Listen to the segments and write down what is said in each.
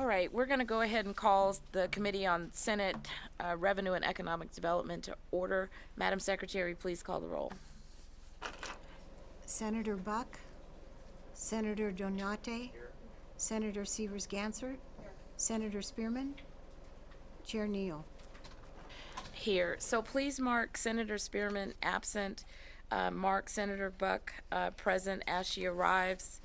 All right, we're going to go ahead and call the Committee on Senate Revenue and Economic Development to order. Madam Secretary, please call the roll. Senator Buck, Senator Donate, Senator Severs-Gansert, Senator Spearman, Chair Neal. Here. So please mark Senator Spearman absent, mark Senator Buck present as she arrives.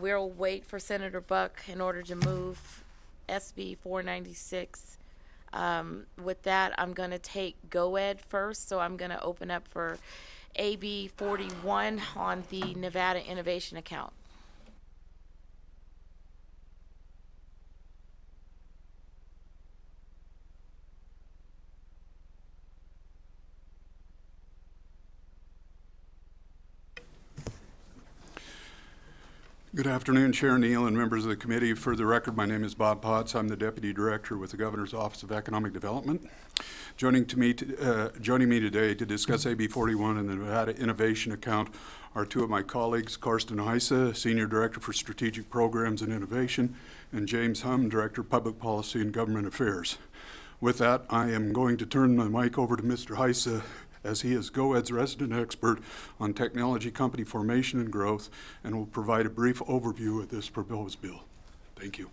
We'll wait for Senator Buck in order to move SB 496. With that, I'm going to take GoEd first. So I'm going to open up for AB 41 on the Nevada Innovation Account. Good afternoon, Chair Neal and members of the committee. For the record, my name is Bob Potts. I'm the Deputy Director with the Governor's Office of Economic Development. Joining me today to discuss AB 41 and the Nevada Innovation Account are two of my colleagues, Karsten Heise, Senior Director for Strategic Programs and Innovation, and James Hum, Director of Public Policy and Government Affairs. With that, I am going to turn the mic over to Mr. Heise, as he is GoEd's resident expert on technology company formation and growth, and will provide a brief overview of this proposed bill. Thank you.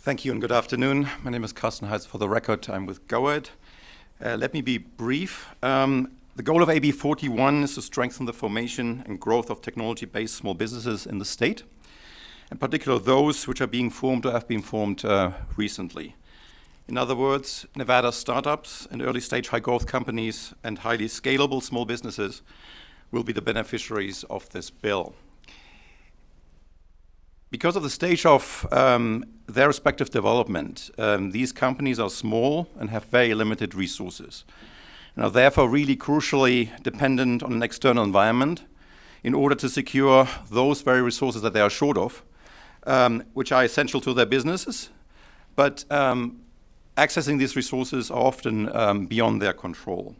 Thank you and good afternoon. My name is Karsten Heise. For the record, I'm with GoEd. Let me be brief. The goal of AB 41 is to strengthen the formation and growth of technology-based small businesses in the state, in particular those which are being formed or have been formed recently. In other words, Nevada startups and early-stage high-growth companies and highly scalable small businesses will be the beneficiaries of this bill. Because of the stage of their respective development, these companies are small and have very limited resources, and are therefore really crucially dependent on an external environment in order to secure those very resources that they are short of, which are essential to their businesses, but accessing these resources are often beyond their control.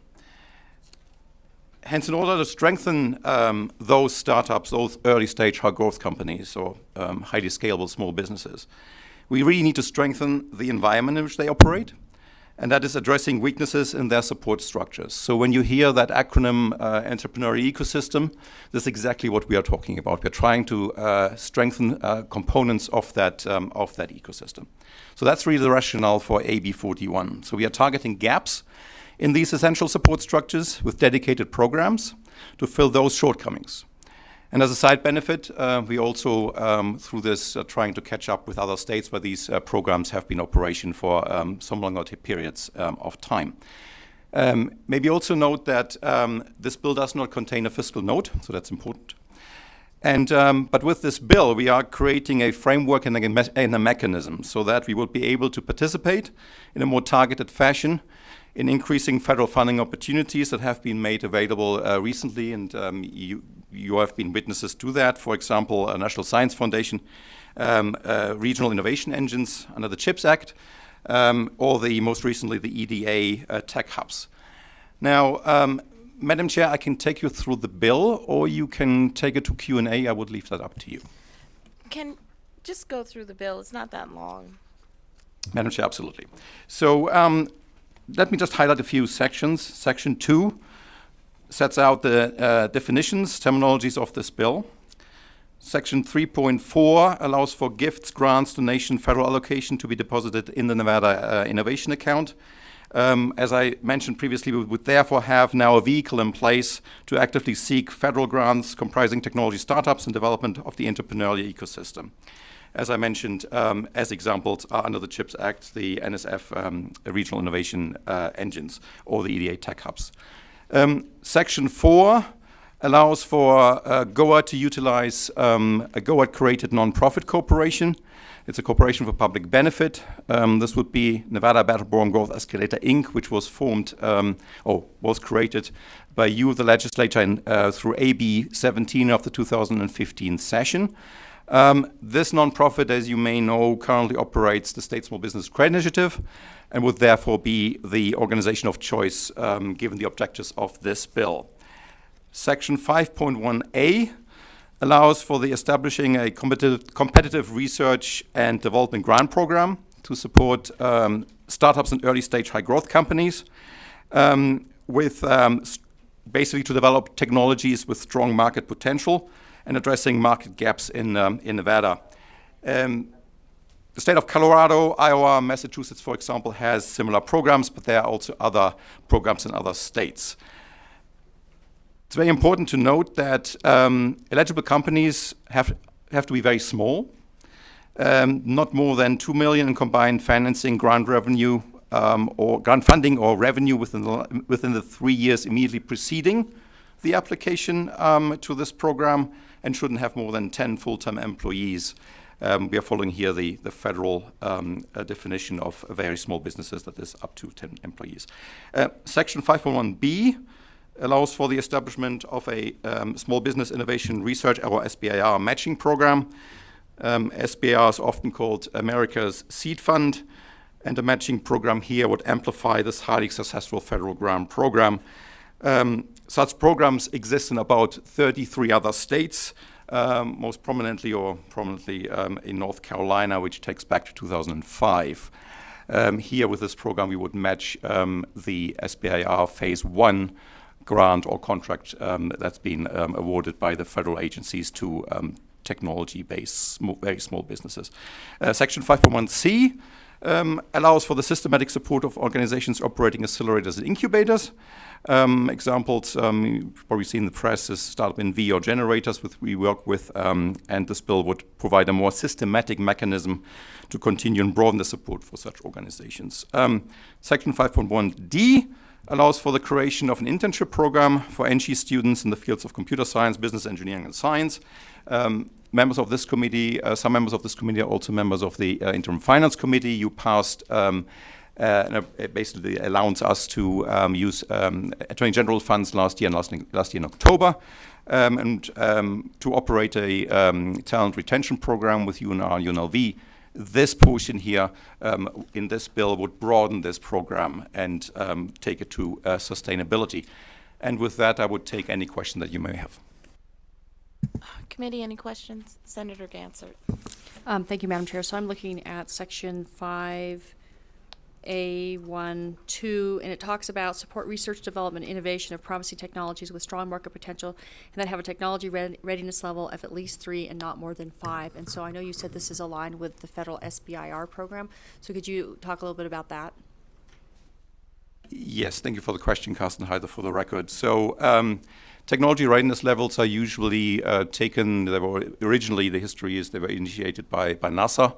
Hence, in order to strengthen those startups, those early-stage high-growth companies or highly scalable small businesses, we really need to strengthen the environment in which they operate, and that is addressing weaknesses in their support structures. So when you hear that acronym entrepreneurial ecosystem, this is exactly what we are talking about. We're trying to strengthen components of that ecosystem. So that's really the rationale for AB 41. So we are targeting gaps in these essential support structures with dedicated programs to fill those shortcomings. And as a side benefit, we also, through this, trying to catch up with other states where these programs have been in operation for some longer periods of time. Maybe also note that this bill does not contain a fiscal note, so that's important. And but with this bill, we are creating a framework and a mechanism so that we will be able to participate in a more targeted fashion in increasing federal funding opportunities that have been made available recently, and you have been witnesses to that. For example, a National Science Foundation, regional innovation engines under the CHIPS Act, or most recently the EDA tech hubs. Now, Madam Chair, I can take you through the bill, or you can take it to Q&A. I would leave that up to you. Can just go through the bill. It's not that long. Madam Chair, absolutely. So let me just highlight a few sections. Section 2 sets out the definitions, terminologies of this bill. Section 3.4 allows for gifts, grants, donation, federal allocation to be deposited in the Nevada Innovation Account. As I mentioned previously, we would therefore have now a vehicle in place to actively seek federal grants comprising technology startups and development of the entrepreneurial ecosystem. As I mentioned, as examples are under the CHIPS Act, the NSF regional innovation engines, or the EDA tech hubs. Section 4 allows for GoEd to utilize a GoEd-created nonprofit corporation. It's a corporation for public benefit. This would be Nevada Battleborn Growth Escalator, Inc., which was formed, was created by you, the legislature, through AB 17 of the 2015 session. This nonprofit, as you may know, currently operates the State Small Business Credit Initiative and would therefore be the organization of choice given the objectives of this bill. Section 5.1a allows for the establishing a competitive research and development grant program to support startups and early stage high growth companies with basically to develop technologies with strong market potential and addressing market gaps in Nevada. The state of Colorado, Iowa, Massachusetts, for example, has similar programs, but there are also other programs in other states. It's very important to note that eligible companies have to be very small, not more than $2 million in combined financing, grant revenue, or grant funding or revenue within the 3 years immediately preceding the application to this program, and shouldn't have more than 10 full-time employees. We are following here the federal definition of very small businesses, that is up to 10 employees. Section 541B allows for the establishment of a Small Business Innovation Research, or SBIR, matching program. SBIR is often called America's Seed Fund, and the matching program here would amplify this highly successful federal grant program. Such programs exist in about 33 other states, most prominently in North Carolina, which takes back to 2005. Here with this program, we would match the SBIR Phase 1 grant or contract that's been awarded by the federal agencies to technology-based, very small businesses. Section 541C allows for the systematic support of organizations operating accelerators and incubators. Examples you've probably seen in the press is Startup NV or Generators, which we work with, and this bill would provide a more systematic mechanism to continue and broaden the support for such organizations. Section 5.1D allows for the creation of an internship program for NG students in the fields of computer science, business engineering, and science. Members of this committee, some members of this committee are also members of the Interim Finance Committee. You passed basically allowance us to use Attorney General funds last year in October, and to operate a talent retention program with UNR and UNLV. This portion here in this bill would broaden this program and take it to sustainability. And with that, I would take any question that you may have. Committee, any questions? Senator Gansert. Thank you, Madam Chair. So I'm looking at Section 5A1(2), and it talks about support research, development, and innovation of promising technologies with strong market potential, and that have a technology readiness level of at least 3 and not more than 5. And so I know you said this is aligned with the federal SBIR program. So could you talk a little bit about that? Yes, thank you for the question, Carsten Heiser, for the record. So technology readiness levels are usually taken, originally the history is they were initiated by NASA.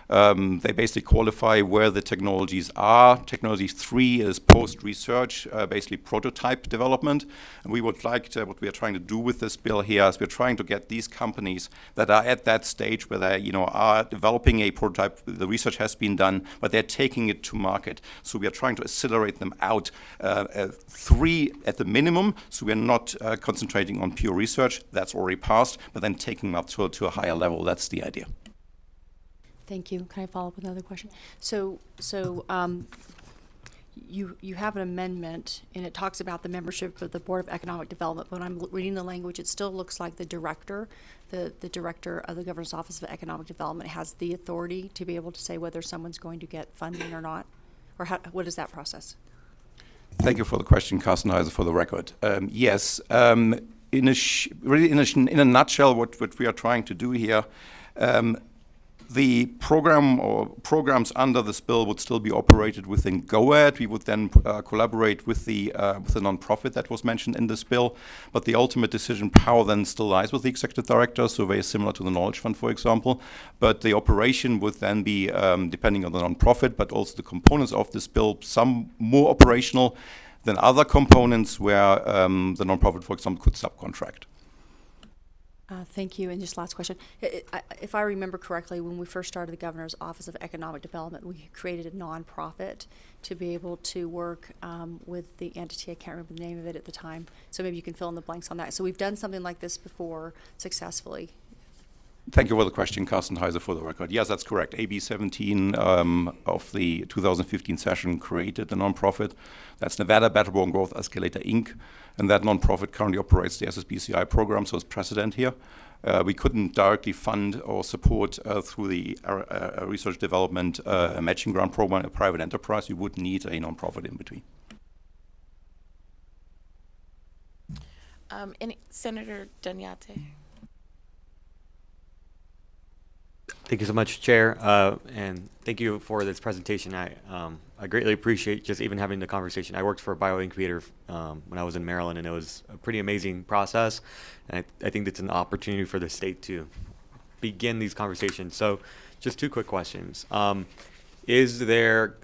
They basically qualify where the technologies are. Technology 3 is post-research, basically prototype development. And we would like to, what we are trying to do with this bill here is we're trying to get these companies that are at that stage where they are developing a prototype, the research has been done, but they're taking it to market. So we are trying to accelerate them out 3 at the minimum, so we're not concentrating on pure research, that's already passed, but then taking them up to a higher level. That's the idea. Thank you. Can I follow up with another question? So you have an amendment, and it talks about the membership of the Board of Economic Development. But when I'm reading the language, it still looks like the director of the Governor's Office of Economic Development has the authority to be able to say whether someone's going to get funding or not? Or what is that process? Thank you for the question, Carsten Heiser, for the record. Yes, in a nutshell, what we are trying to do here, the program or programs under this bill would still be operated within GOAD. We would then collaborate with the nonprofit that was mentioned in this bill, but the ultimate decision power then still lies with the executive director, so very similar to the Knowledge Fund, for example. But the operation would then be, depending on the nonprofit, but also the components of this bill, some more operational than other components where the nonprofit, for example, could subcontract. Thank you. And just last question. If I remember correctly, when we first started the Governor's Office of Economic Development, we created a nonprofit to be able to work with the entity. I can't remember the name of it at the time. So maybe you can fill in the blanks on that. So we've done something like this before successfully. Thank you for the question, Carsten Heiser, for the record. Yes, that's correct. AB 17 of the 2015 session created the nonprofit. That's Nevada Battleborn Growth Escalator, Inc., and that nonprofit currently operates the SSBCI program, so it's precedent here. We couldn't directly fund or support through the research development matching grant program a private enterprise. You would need a nonprofit in between. Senator Dunyate. Thank you so much, Chair, and thank you for this presentation. I greatly appreciate just even having the conversation. I worked for a bioincubator when I was in Maryland, and it was a pretty amazing process. And I think it's an opportunity for the state to begin these conversations. So just two quick questions. Is there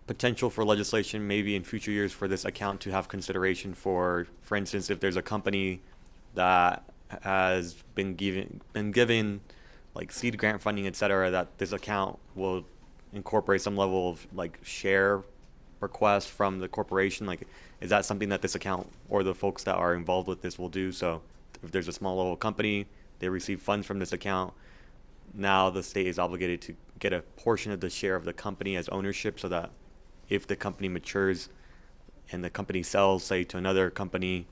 potential for legislation maybe in future years for this account to have consideration for instance, if there's a company that has been given like seed grant funding, et cetera, that this account will incorporate some level of like share request from the corporation? Like, is that something that this account or the folks that are involved with this will do? So if there's a small level company, they receive funds from this account, now the state is obligated to get a portion of the share of the company as ownership, so that if the company matures and the company sells, say, to another company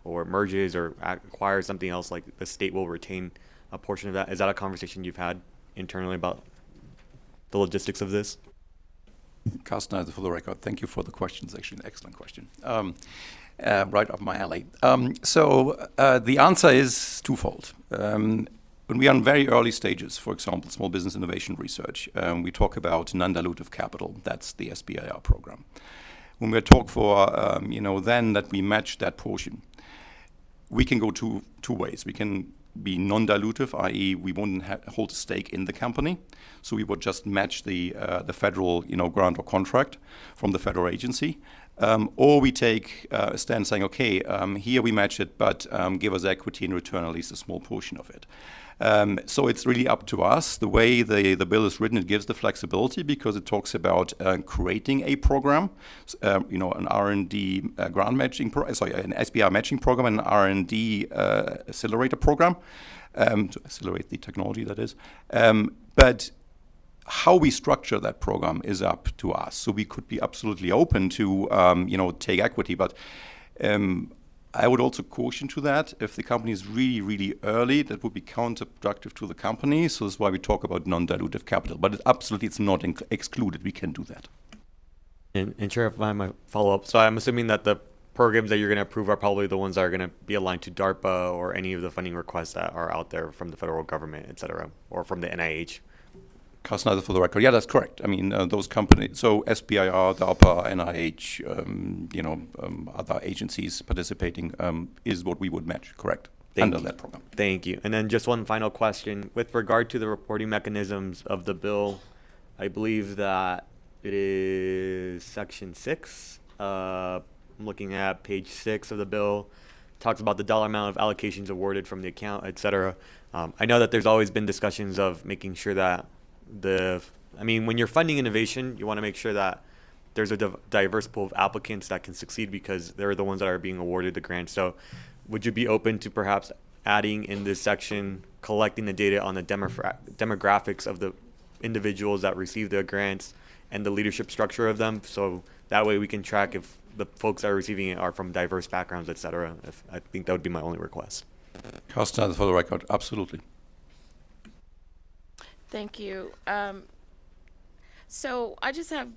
or merges or acquires something else, like the state will retain a portion of that. Is that a conversation you've had internally about the logistics of this? Carsten, for the record, thank you for the question. It's actually an excellent question. Right up my alley. The answer is twofold. When we are in very early stages, for example, small business innovation research, we talk about non-dilutive capital. That's the SBIR program. When we talk for, then that we match that portion, we can go two ways. We can be non-dilutive, i.e. we wouldn't hold a stake in the company, so we would just match the federal grant or contract from the federal agency, or we take a stand saying, okay, here we match it, but give us equity in return, at least a small portion of it. So it's really up to us. The way the bill is written, it gives the flexibility because it talks about creating a program, an R&D grant matching, an SBR matching program, and an R&D accelerator program, to accelerate the technology, that is. But how we structure that program is up to us. So we could be absolutely open to, take equity, but I would also caution to that. If the company is really, really early, that would be counterproductive to the company. So that's why we talk about non-dilutive capital. But it's not excluded. We can do that. And Chair, if I might follow up. So I'm assuming that the programs that you're going to approve are probably the ones that are going to be aligned to DARPA or any of the funding requests that are out there from the federal government, et cetera, or from the NIH. Carsten, for the record, yeah, that's correct. I mean, those companies, so SBIR, DARPA, NIH, other agencies participating is what we would match, correct, under that program. Thank you. And then just one final question. With regard to the reporting mechanisms of the bill, I believe that it is Section 6. I'm looking at page 6 of the bill. Talks about the dollar amount of allocations awarded from the account, et cetera. I know that there's always been discussions of making sure that when you're funding innovation, you want to make sure that there's a diverse pool of applicants that can succeed because they're the ones that are being awarded the grant. So would you be open to perhaps adding in this section, collecting the data on the demographics of the individuals that receive the grants and the leadership structure of them? So that way we can track if the folks that are receiving it are from diverse backgrounds, et cetera. I think that would be my only request. Carsten, for the record, absolutely. Thank you. So I just have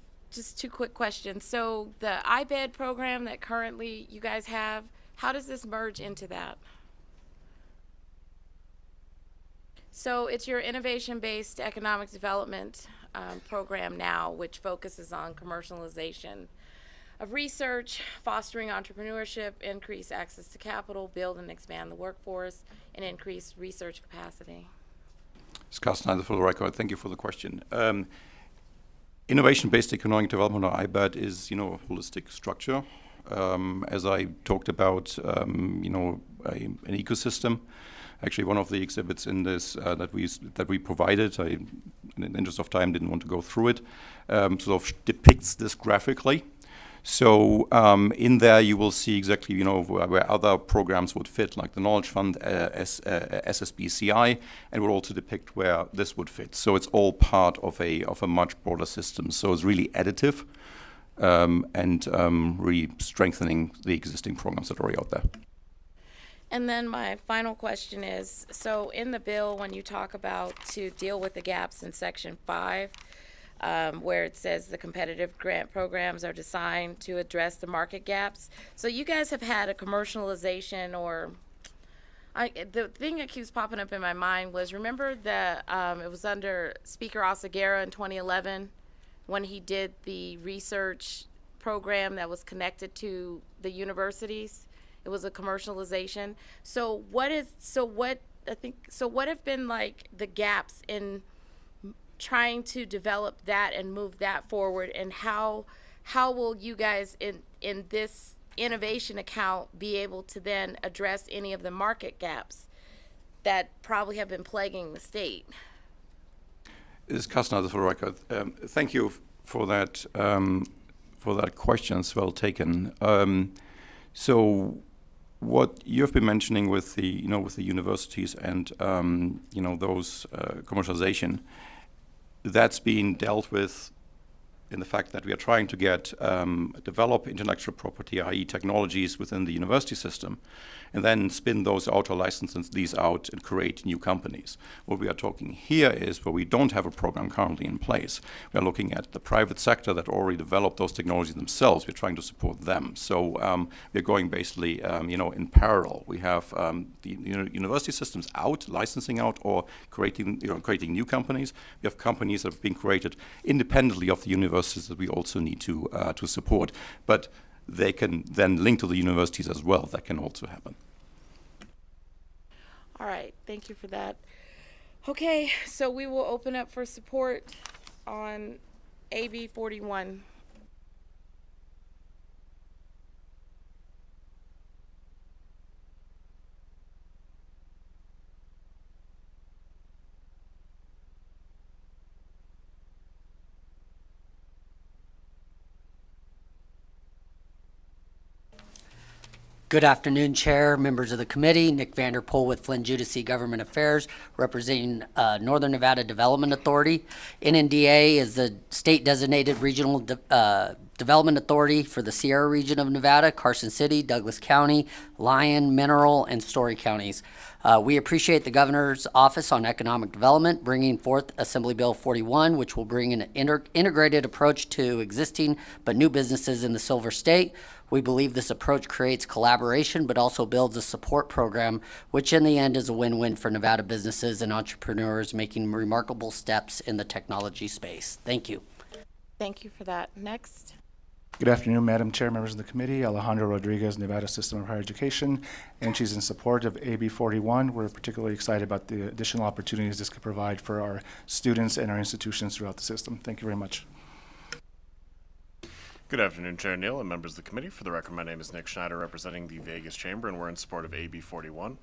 two quick questions. So the IBED program that currently you guys have, how does this merge into that? So it's your innovation-based economic development program now, which focuses on commercialization of research, fostering entrepreneurship, increase access to capital, build and expand the workforce, and increase research capacity. Carsten, for the record, thank you for the question. Innovation-based economic development, or IBED, is a holistic structure. As I talked about, an ecosystem. Actually, one of the exhibits in this that we provided, in the interest of time, didn't want to go through it, sort of depicts this graphically. So in there you will see exactly where other programs would fit, like the Knowledge Fund, SSBCI, and will also depict where this would fit. So it's all part of a much broader system. So it's really additive and really strengthening the existing programs that are already out there. And then my final question is, so in the bill, when you talk about to deal with the gaps in section 5, where it says the competitive grant programs are designed to address the market gaps. So you guys have had a commercialization or the thing that keeps popping up in my mind was, remember that it was under Speaker Oseguera in 2011 when he did the research program that was connected to the universities. It was a commercialization. So what have been like the gaps in trying to develop that and move that forward, and how will you guys in this innovation account be able to then address any of the market gaps that probably have been plaguing the state? This is Kastner for the record. Thank you for that question. It's well taken. So what you've been mentioning with the universities and those commercialization, that's being dealt with in the fact that we are trying to develop intellectual property, i.e. technologies within the university system, and then spin those out or license these out and create new companies. What we are talking here is where we don't have a program currently in place. We are looking at the private sector that already developed those technologies themselves. We're trying to support them. So we're going basically, in parallel. We have the university systems out, licensing out, or creating new companies. We have companies that have been created independently of the universities that we also need to support. But they can then link to the universities as well. That can also happen. All right, thank you for that. Okay, so we will open up for support on AB 41. Good afternoon, Chair, members of the committee. Nick Vanderpool with Flynn Judici Government Affairs, representing Northern Nevada Development Authority. NNDA is the state-designated regional development authority for the Sierra region of Nevada, Carson City, Douglas County, Lyon, Mineral, and Story counties. We appreciate the Governor's Office on Economic Development bringing forth Assembly Bill 41, which will bring an integrated approach to existing but new businesses in the Silver State. We believe this approach creates collaboration, but also builds a support program, which in the end is a win-win for Nevada businesses and entrepreneurs making remarkable steps in the technology space. Thank you. Thank you for that. Next. Good afternoon, Madam Chair, members of the committee. Alejandro Rodriguez, Nevada System of Higher Education, and she's in support of AB 41. We're particularly excited about the additional opportunities this could provide for our students and our institutions throughout the system. Thank you very much. Good afternoon, Chair Neal and members of the committee. For the record, my name is Nick Schneider, representing the Vegas Chamber, and we're in support of AB 41.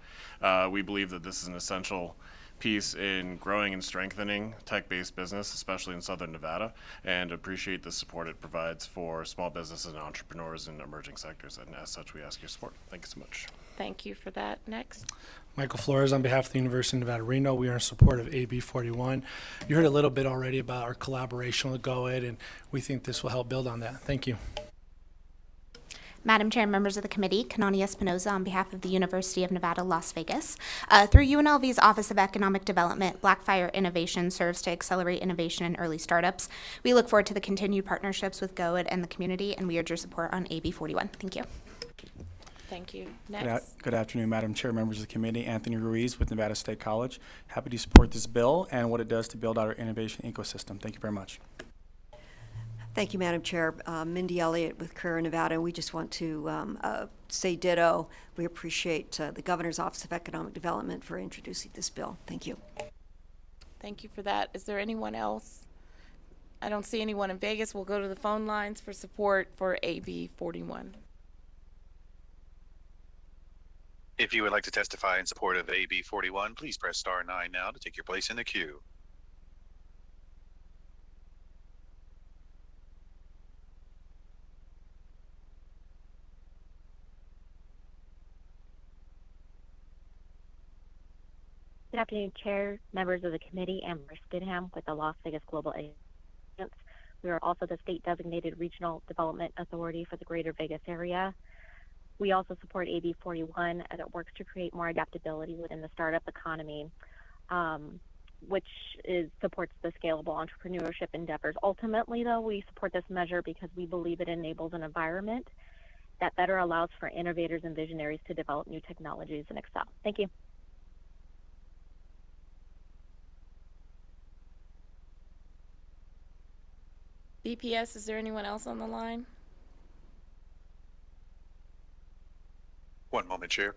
We believe that this is an essential piece in growing and strengthening tech-based business, especially in Southern Nevada, and appreciate the support it provides for small businesses and entrepreneurs in emerging sectors. And as such, we ask your support. Thank you so much. Thank you for that. Next. Michael Flores on behalf of the University of Nevada, Reno. We are in support of AB 41. You heard a little bit already about our collaboration with GoEd, and we think this will help build on that. Thank you. Madam Chair and members of the committee, Kanani Espinoza on behalf of the University of Nevada, Las Vegas. Through UNLV's Office of Economic Development, Blackfire Innovation serves to accelerate innovation in early startups. We look forward to the continued partnerships with GoEd and the community, and we urge your support on AB 41. Thank you. Thank you. Next. Good afternoon, Madam Chair, members of the committee. Anthony Ruiz with Nevada State College. Happy to support this bill and what it does to build out our innovation ecosystem. Thank you very much. Thank you, Madam Chair. Mindy Elliott with Career Nevada. We just want to say ditto. We appreciate the Governor's Office of Economic Development for introducing this bill. Thank you. Thank you for that. Is there anyone else? I don't see anyone in Vegas. We'll go to the phone lines for support for AB 41. If you would like to testify in support of AB 41, please press star 9 now to take your place in the queue. Good afternoon, Chair, members of the committee, and Amber Stidham with the Las Vegas Global Alliance. We are also the state-designated regional development authority for the greater Vegas area. We also support AB 41 as it works to create more adaptability within the startup economy, which supports the scalable entrepreneurship endeavors. Ultimately, though, we support this measure because we believe it enables an environment that better allows for innovators and visionaries to develop new technologies and excel. Thank you. BPS, is there anyone else on the line? One moment, Chair.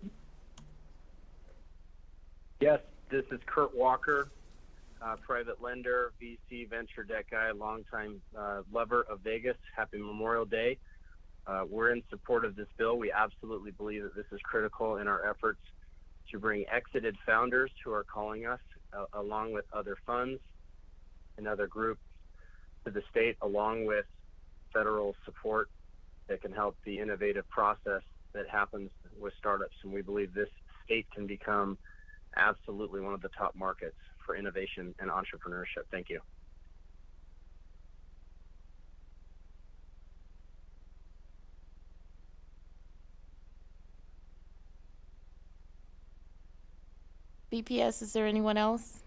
Yes, this is Kurt Walker, private lender, VC, venture debt guy, longtime lover of Vegas. Happy Memorial Day. We're in support of this bill. We absolutely believe that this is critical in our efforts to bring exited founders who are calling us, along with other funds and other groups, to the state, along with federal support that can help the innovative process that happens with startups. And we believe this state can become absolutely one of the top markets for innovation and entrepreneurship. Thank you. BPS, is there anyone else?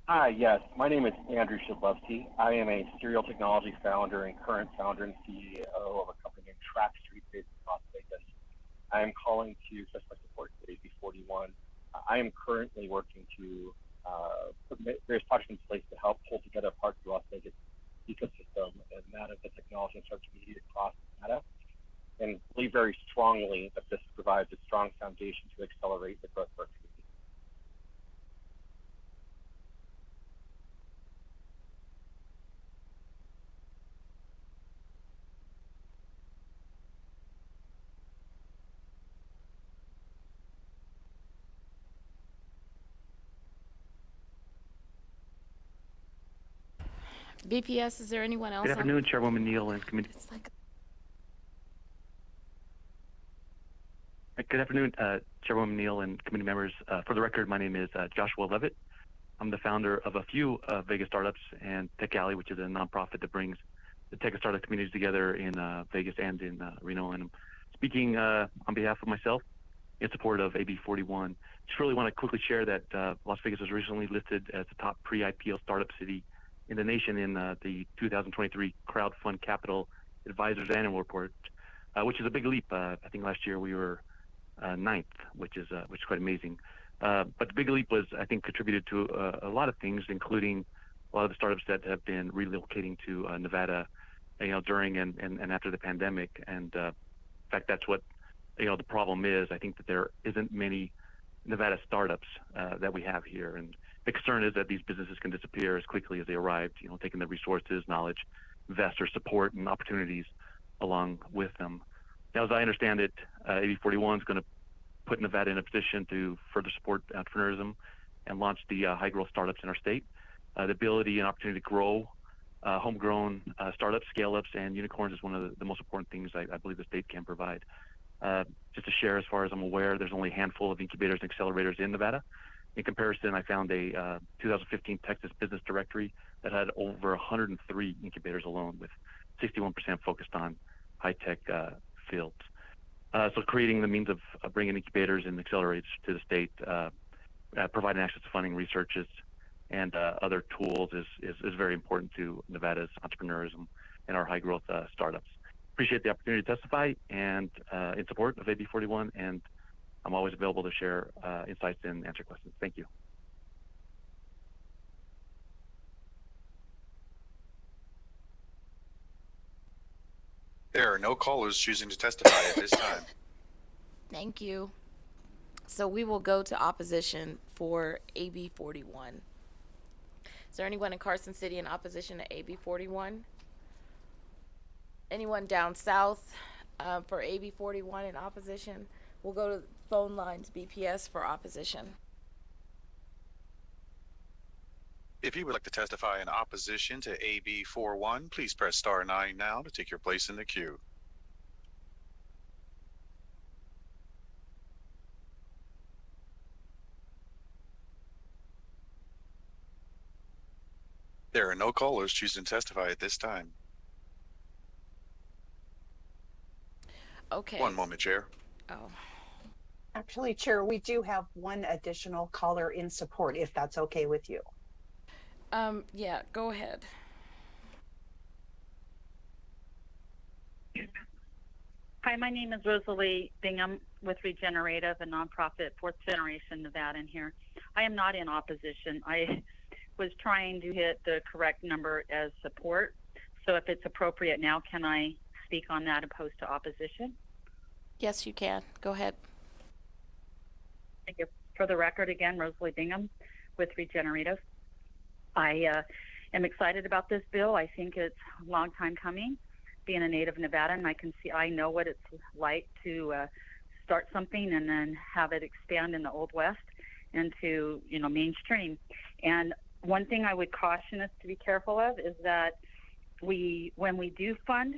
Hi, yes. My name is Andrew Shadlovsky. I am a serial technology founder and current founder and CEO of a company named Track Street based in Las Vegas. I am calling to express my support for AB 41. I am currently working to put various projects in place to help pull together parts of the Las Vegas ecosystem and that of the technology and search media across Nevada, and believe very strongly that this provides a strong foundation to accelerate the growth of our community. BPS, is there anyone else? Good afternoon, Chairwoman Neal and committee. Good afternoon, Chairwoman Neal and committee members. For the record, my name is Joshua Levitt. I'm the founder of a few Vegas startups and Tech Alley, which is a nonprofit that brings the tech and startup communities together in Vegas and in Reno. And I'm speaking on behalf of myself in support of AB 41. Just really want to quickly share that Las Vegas was recently listed as the top pre-IPO startup city in the nation in the 2023 Crowdfund Capital Advisors Annual Report, which is a big leap. I think last year we were ninth, which is quite amazing. But the big leap was, I think, contributed to a lot of things, including a lot of the startups that have been relocating to Nevada, during and after the pandemic. And in fact, that's what the problem is. I think that there isn't many Nevada startups that we have here, and the concern is that these businesses can disappear as quickly as they arrived, taking the resources, knowledge, investor support, and opportunities along with them. Now, as I understand it, AB 41 is going to put Nevada in a position to further support entrepreneurism and launch the high growth startups in our state. The ability and opportunity to grow homegrown startups, scale-ups, and unicorns is one of the most important things I believe the state can provide. Just to share, as far as I'm aware, there's only a handful of incubators and accelerators in Nevada. In comparison, I found a 2015 Texas Business Directory that had over 103 incubators alone, with 61% focused on high-tech fields. So creating the means of bringing incubators and accelerators to the state, providing access to funding, researches, and other tools is very important to Nevada's entrepreneurism and our high-growth startups. Appreciate the opportunity to testify and in support of AB 41, and I'm always available to share insights and answer questions. Thank you. There are no callers choosing to testify at this time. Thank you. So we will go to opposition for AB 41. Is there anyone in Carson City in opposition to AB 41? Anyone down south for AB 41 in opposition? We'll go to phone lines, BPS, for opposition. If you would like to testify in opposition to AB 41, please press star 9 now to take your place in the queue. There are no callers choosing to testify at this time. Okay. One moment, Chair. Oh, Actually, Chair, we do have one additional caller in support, if that's okay with you. yeah, go ahead. Hi, my name is Rosalie Bingham with Regenerative, a nonprofit, fourth generation Nevadan here. I am not in opposition. I was trying to hit the correct number as support. So if it's appropriate now, can I speak on that opposed to opposition? Yes, you can. Go ahead. Thank you. For the record, again, Rosalie Bingham with Regenerative. I am excited about this bill. I think it's a long time coming. Being a native Nevadan, I know what it's like to start something and then have it expand in the Old West into, mainstream. And one thing I would caution us to be careful of is that when we do fund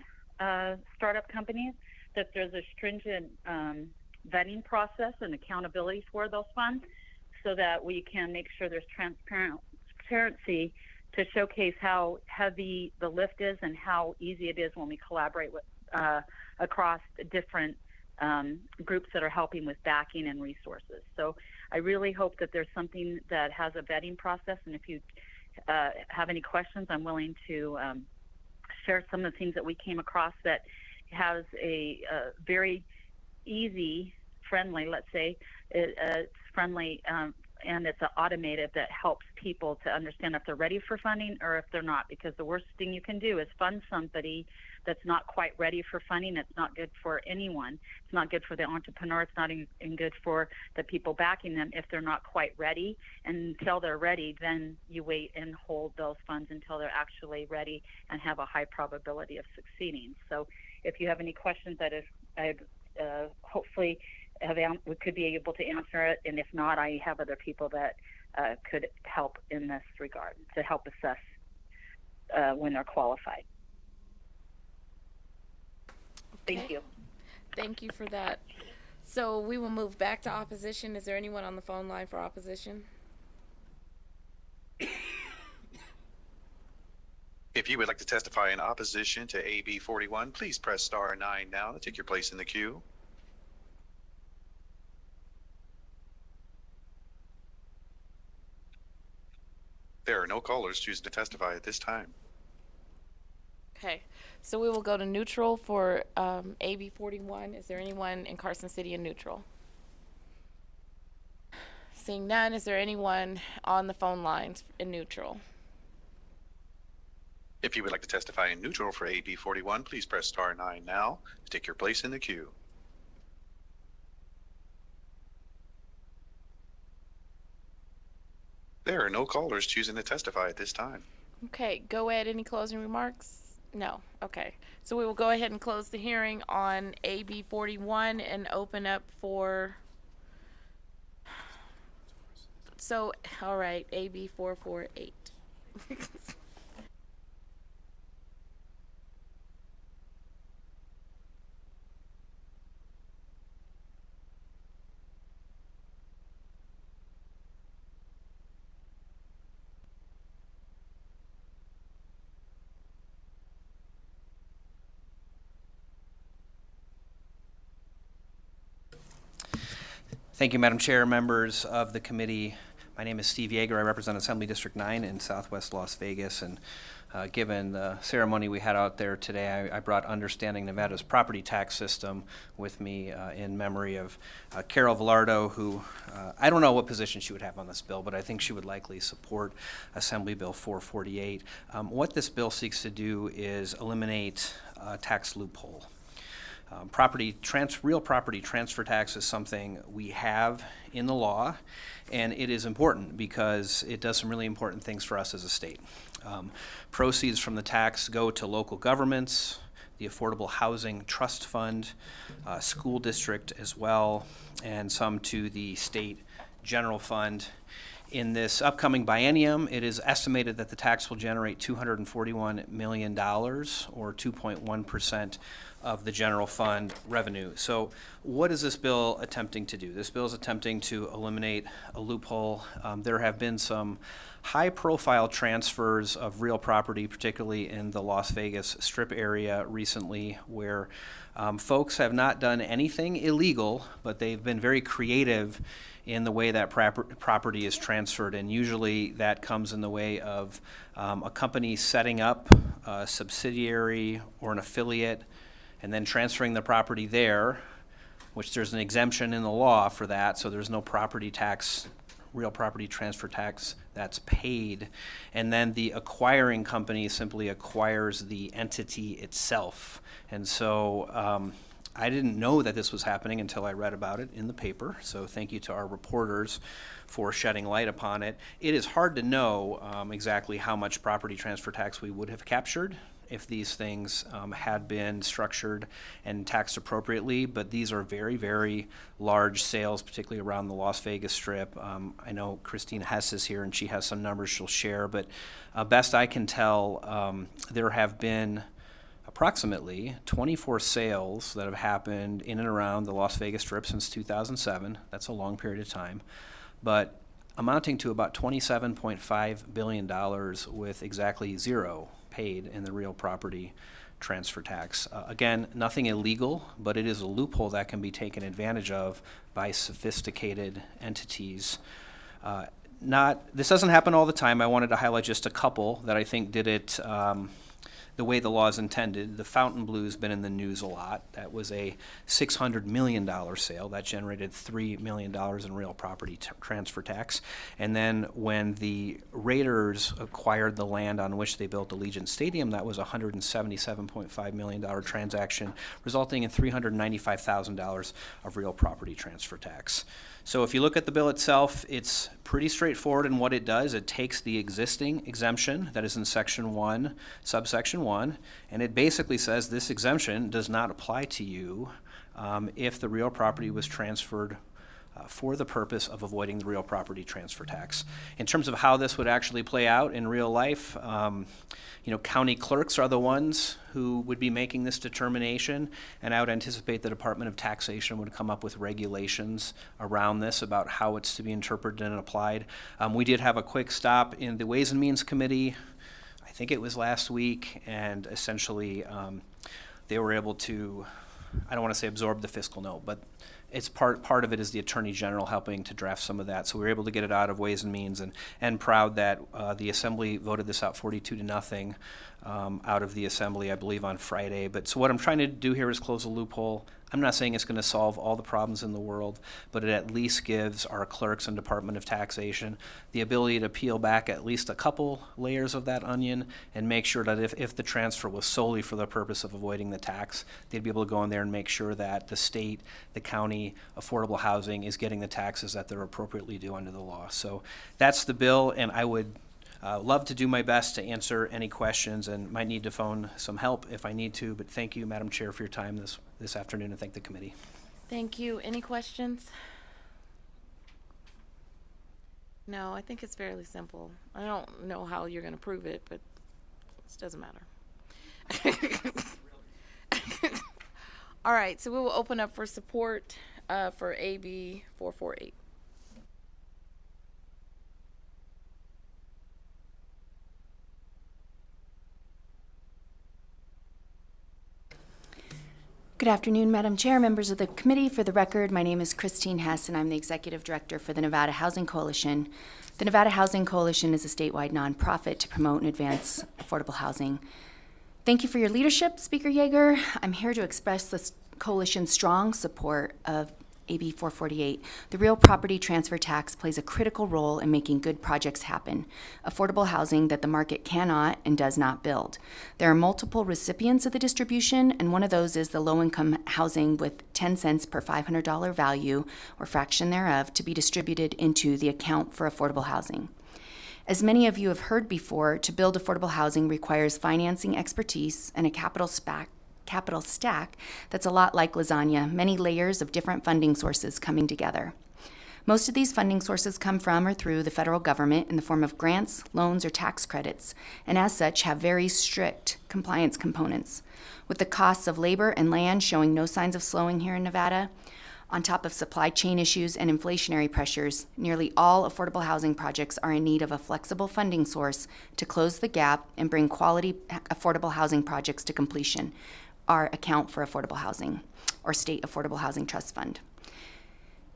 startup companies, that there's a stringent vetting process and accountability for those funds, so that we can make sure there's transparency to showcase how heavy the lift is and how easy it is when we collaborate with across different groups that are helping with backing and resources. So I really hope that there's something that has a vetting process, and if you have any questions, I'm willing to share some of the things that we came across that has a very easy, friendly, let's say, it's friendly, and it's automated that helps people to understand if they're ready for funding or if they're not, because the worst thing you can do is fund somebody that's not quite ready for funding. It's not good for anyone. It's not good for the entrepreneur. It's not even good for the people backing them if they're not quite ready. And until they're ready, then you wait and hold those funds until they're actually ready and have a high probability of succeeding. So if you have any questions that I've hopefully we could be able to answer it, and if not, I have other people that could help in this regard to help assess when they're qualified. Okay. Thank you. Thank you for that. So we will move back to opposition. Is there anyone on the phone line for opposition? If you would like to testify in opposition to AB 41, please press star 9 now to take your place in the queue. There are no callers choosing to testify at this time. Okay, so we will go to neutral for AB 41. Is there anyone in Carson City in neutral? Seeing none, is there anyone on the phone lines in neutral? If you would like to testify in neutral for AB 41, please press star 9 now to take your place in the queue. There are no callers choosing to testify at this time. Okay, go ahead. Any closing remarks? No. Okay, so we will go ahead and close the hearing on AB 41 and open up for. So, all right, AB 448. Thank you, Madam Chair, members of the committee. My name is Steve Yeager. I represent Assembly District 9 in Southwest Las Vegas. And given the ceremony we had out there today, I brought Understanding Nevada's Property Tax System with me in memory of Carol Velardo, who I don't know what position she would have on this bill, but I think she would likely support Assembly Bill 448. What this bill seeks to do is eliminate a tax loophole. Real property transfer tax is something we have in the law, and it is important because it does some really important things for us as a state. Proceeds from the tax go to local governments, the Affordable Housing Trust Fund, school district as well, and some to the state general fund. In this upcoming biennium, it is estimated that the tax will generate $241 million, or 2.1% of the general fund revenue. So what is this bill attempting to do? This bill is attempting to eliminate a loophole. There have been some high-profile transfers of real property, particularly in the Las Vegas Strip area recently, where folks have not done anything illegal, but they've been very creative in the way that property is transferred. And usually that comes in the way of a company setting up a subsidiary or an affiliate and then transferring the property there, which there's an exemption in the law for that, so there's no property tax, real property transfer tax that's paid. And then the acquiring company simply acquires the entity itself. And so I didn't know that this was happening until I read about it in the paper, so thank you to our reporters for shedding light upon it. It is hard to know exactly how much property transfer tax we would have captured if these things had been structured and taxed appropriately, but these are very, very large sales, particularly around the Las Vegas Strip. I know Christine Hess is here and she has some numbers she'll share, but best I can tell, there have been approximately 24 sales that have happened in and around the Las Vegas Strip since 2007. That's a long period of time, but amounting to about $27.5 billion with exactly zero paid in the real property transfer tax. Again, nothing illegal, but it is a loophole that can be taken advantage of by sophisticated entities. This doesn't happen all the time. I wanted to highlight just a couple that I think did it the way the law is intended. The Fontainebleau's been in the news a lot. That was a $600 million sale. That generated $3 million in real property transfer tax. And then when the Raiders acquired the land on which they built Allegiant Stadium, that was a $177.5 million transaction, resulting in $395,000 of real property transfer tax. So if you look at the bill itself, it's pretty straightforward in what it does. It takes the existing exemption that is in Section 1, subsection 1, and it basically says this exemption does not apply to you if the real property was transferred for the purpose of avoiding the real property transfer tax. In terms of how this would actually play out in real life, county clerks are the ones who would be making this determination, and I would anticipate the Department of Taxation would come up with regulations around this about how it's to be interpreted and applied. We did have a quick stop in the Ways and Means Committee, I think it was last week, and essentially they were able to, I don't want to say absorb the fiscal note, but it's part of it is the Attorney General helping to draft some of that. So we were able to get it out of Ways and Means, and proud that the Assembly voted this out 42-0 out of the Assembly, I believe, on Friday. But so what I'm trying to do here is close a loophole. I'm not saying it's going to solve all the problems in the world, but it at least gives our clerks and Department of Taxation the ability to peel back at least a couple layers of that onion and make sure that if the transfer was solely for the purpose of avoiding the tax, they'd be able to go in there and make sure that the state, the county, affordable housing is getting the taxes that they're appropriately due under the law. So that's the bill, and I would love to do my best to answer any questions and might need to phone some help if I need to, but thank you, Madam Chair, for your time this afternoon, and thank the committee. Thank you. Any questions? No, I think it's fairly simple. I don't know how you're going to prove it, but it doesn't matter. All right, so we will open up for support for AB 448. Good afternoon, Madam Chair, members of the committee. For the record, my name is Christine Hess, and I'm the Executive Director for the Nevada Housing Coalition. The Nevada Housing Coalition is a statewide nonprofit to promote and advance affordable housing. Thank you for your leadership, Speaker Yeager. I'm here to express the coalition's strong support of AB 448. The real property transfer tax plays a critical role in making good projects happen, affordable housing that the market cannot and does not build. There are multiple recipients of the distribution, and one of those is the low-income housing with 10 cents per $500 value, or fraction thereof, to be distributed into the account for affordable housing. As many of you have heard before, to build affordable housing requires financing expertise and a capital stack that's a lot like lasagna, many layers of different funding sources coming together. Most of these funding sources come from or through the federal government in the form of grants, loans, or tax credits, and as such have very strict compliance components. With the costs of labor and land showing no signs of slowing here in Nevada, on top of supply chain issues and inflationary pressures, nearly all affordable housing projects are in need of a flexible funding source to close the gap and bring quality affordable housing projects to completion, our Account for Affordable Housing, or State Affordable Housing Trust Fund.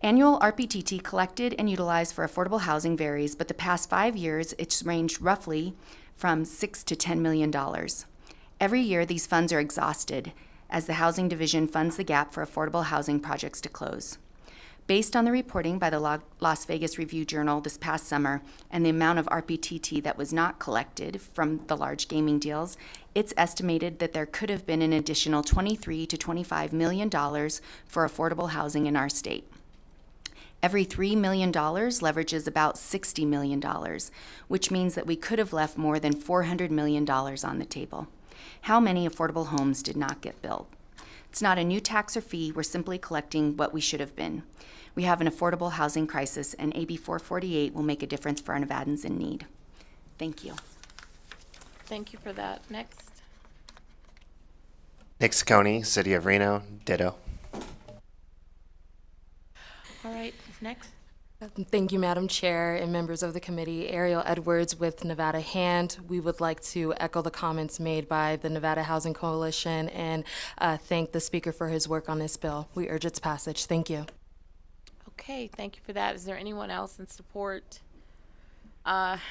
Annual RPTT collected and utilized for affordable housing varies, but the past 5 years it's ranged roughly from $6 to $10 million. Every year these funds are exhausted as the Housing Division funds the gap for affordable housing projects to close. Based on the reporting by the Las Vegas Review-Journal this past summer and the amount of RPTT that was not collected from the large gaming deals, it's estimated that there could have been an additional $23 to $25 million for affordable housing in our state. Every $3 million leverages about $60 million, which means that we could have left more than $400 million on the table. How many affordable homes did not get built? It's not a new tax or fee, we're simply collecting what we should have been. We have an affordable housing crisis, and AB 448 will make a difference for our Nevadans in need. Thank you. Thank you for that. Next. Nick Saccone, City of Reno, ditto. All right, next. Thank you, Madam Chair and members of the committee. Ariel Edwards with Nevada Hand. We would like to echo the comments made by the Nevada Housing Coalition and thank the Speaker for his work on this bill. We urge its passage. Thank you. Okay, thank you for that. Is there anyone else in support?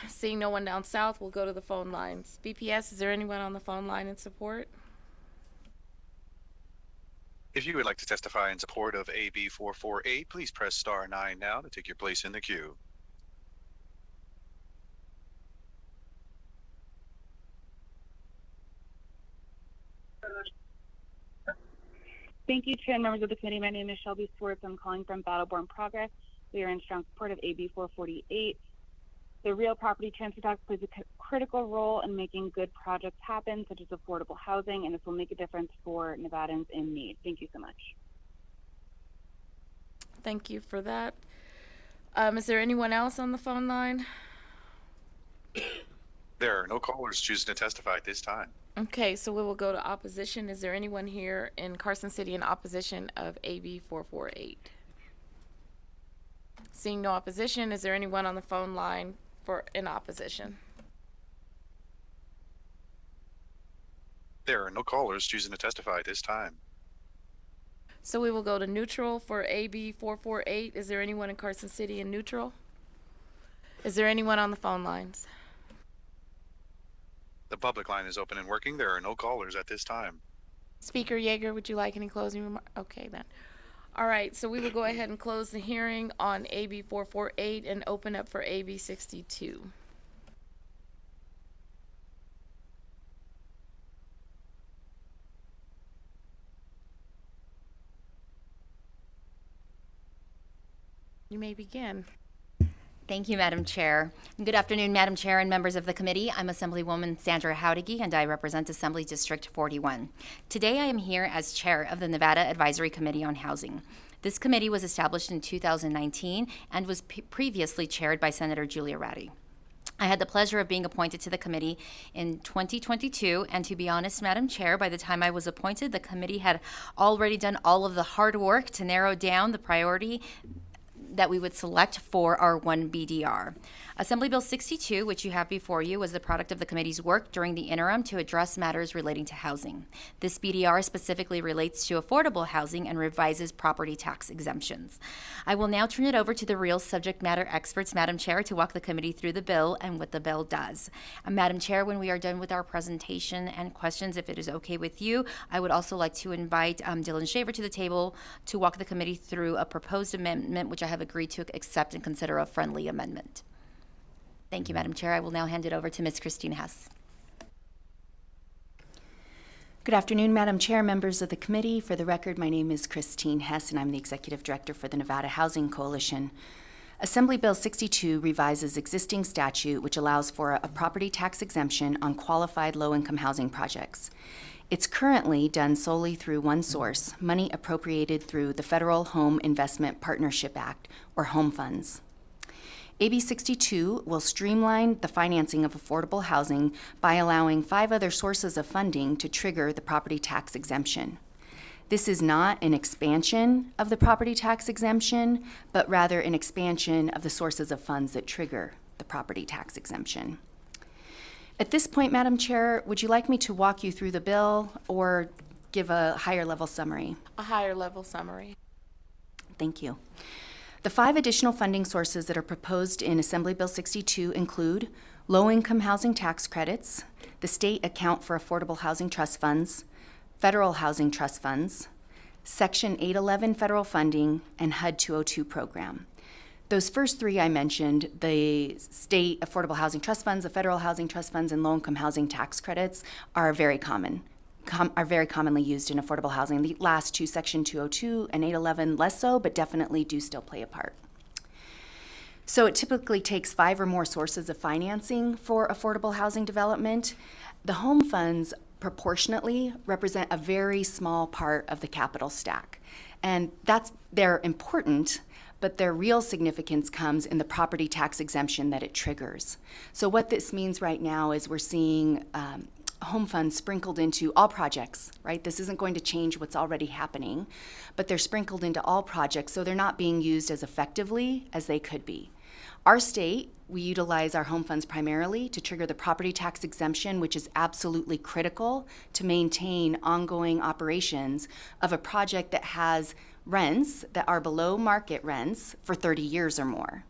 Seeing no one down south, we'll go to the phone lines. BPS, is there anyone on the phone line in support? If you would like to testify in support of AB 448, please press star 9 now to take your place in the queue. Thank you, Chair and members of the committee. My name is Shelby Swartz. I'm calling from Battleborn Progress. We are in strong support of AB 448. The real property transfer tax plays a critical role in making good projects happen, such as affordable housing, and this will make a difference for Nevadans in need. Thank you so much. Thank you for that. Is there anyone else on the phone line? There are no callers choosing to testify at this time. Okay, so we will go to opposition. Is there anyone here in Carson City in opposition of AB 448? Seeing no opposition, is there anyone on the phone line in opposition? There are no callers choosing to testify at this time. So we will go to neutral for AB 448. Is there anyone in Carson City in neutral? Is there anyone on the phone lines? The public line is open and working. There are no callers at this time. Speaker Yeager, would you like any closing remarks? Okay, then. All right, so we will go ahead and close the hearing on AB 448 and open up for AB 62. You may begin. Thank you, Madam Chair. Good afternoon, Madam Chair and members of the committee. I'm Assemblywoman Sandra Howdigi, and I represent Assembly District 41. Today, I am here as chair of the Nevada Advisory Committee on Housing. This committee was established in 2019 and was previously chaired by Senator Julia Ratty. I had the pleasure of being appointed to the committee in 2022, and to be honest, Madam Chair, by the time I was appointed, the committee had already done all of the hard work to narrow down the priority that we would select for our 1BDR. Assembly Bill 62, which you have before you, was the product of the committee's work during the interim to address matters relating to housing. This BDR specifically relates to affordable housing and revises property tax exemptions. I will now turn it over to the real subject matter experts, Madam Chair, to walk the committee through the bill and what the bill does. Madam Chair, when we are done with our presentation and questions, if it is okay with you, I would also like to invite Dylan Shaver to the table to walk the committee through a proposed amendment, which I have agreed to accept and consider a friendly amendment. Thank you, Madam Chair. I will now hand it over to Ms. Christine Hess. Good afternoon, Madam Chair, members of the committee. For the record, my name is Christine Hess, and I'm the Executive Director for the Nevada Housing Coalition. Assembly Bill 62 revises existing statute which allows for a property tax exemption on qualified low-income housing projects. It's currently done solely through one source, money appropriated through the Federal Home Investment Partnership Act, or home funds. AB 62 will streamline the financing of affordable housing by allowing 5 other sources of funding to trigger the property tax exemption. This is not an expansion of the property tax exemption, but rather an expansion of the sources of funds that trigger the property tax exemption. At this point, Madam Chair, would you like me to walk you through the bill or give a higher level summary? A higher level summary. Thank you. The 5 additional funding sources that are proposed in Assembly Bill 62 include low-income housing tax credits, the state account for affordable housing trust funds, federal housing trust funds, Section 811 federal funding, and HUD 202 program. Those first 3 I mentioned, the state affordable housing trust funds, the federal housing trust funds, and low-income housing tax credits are very commonly used in affordable housing. The last 2, Section 202 and 811, less so, but definitely do still play a part. So it typically takes 5 or more sources of financing for affordable housing development. The home funds proportionately represent a very small part of the capital stack. And they're important, but their real significance comes in the property tax exemption that it triggers. So what this means right now is we're seeing home funds sprinkled into all projects, right? This isn't going to change what's already happening, but they're sprinkled into all projects, so they're not being used as effectively as they could be. Our state, we utilize our home funds primarily to trigger the property tax exemption, which is absolutely critical to maintain ongoing operations of a project that has rents that are below market rents for 30 years or more.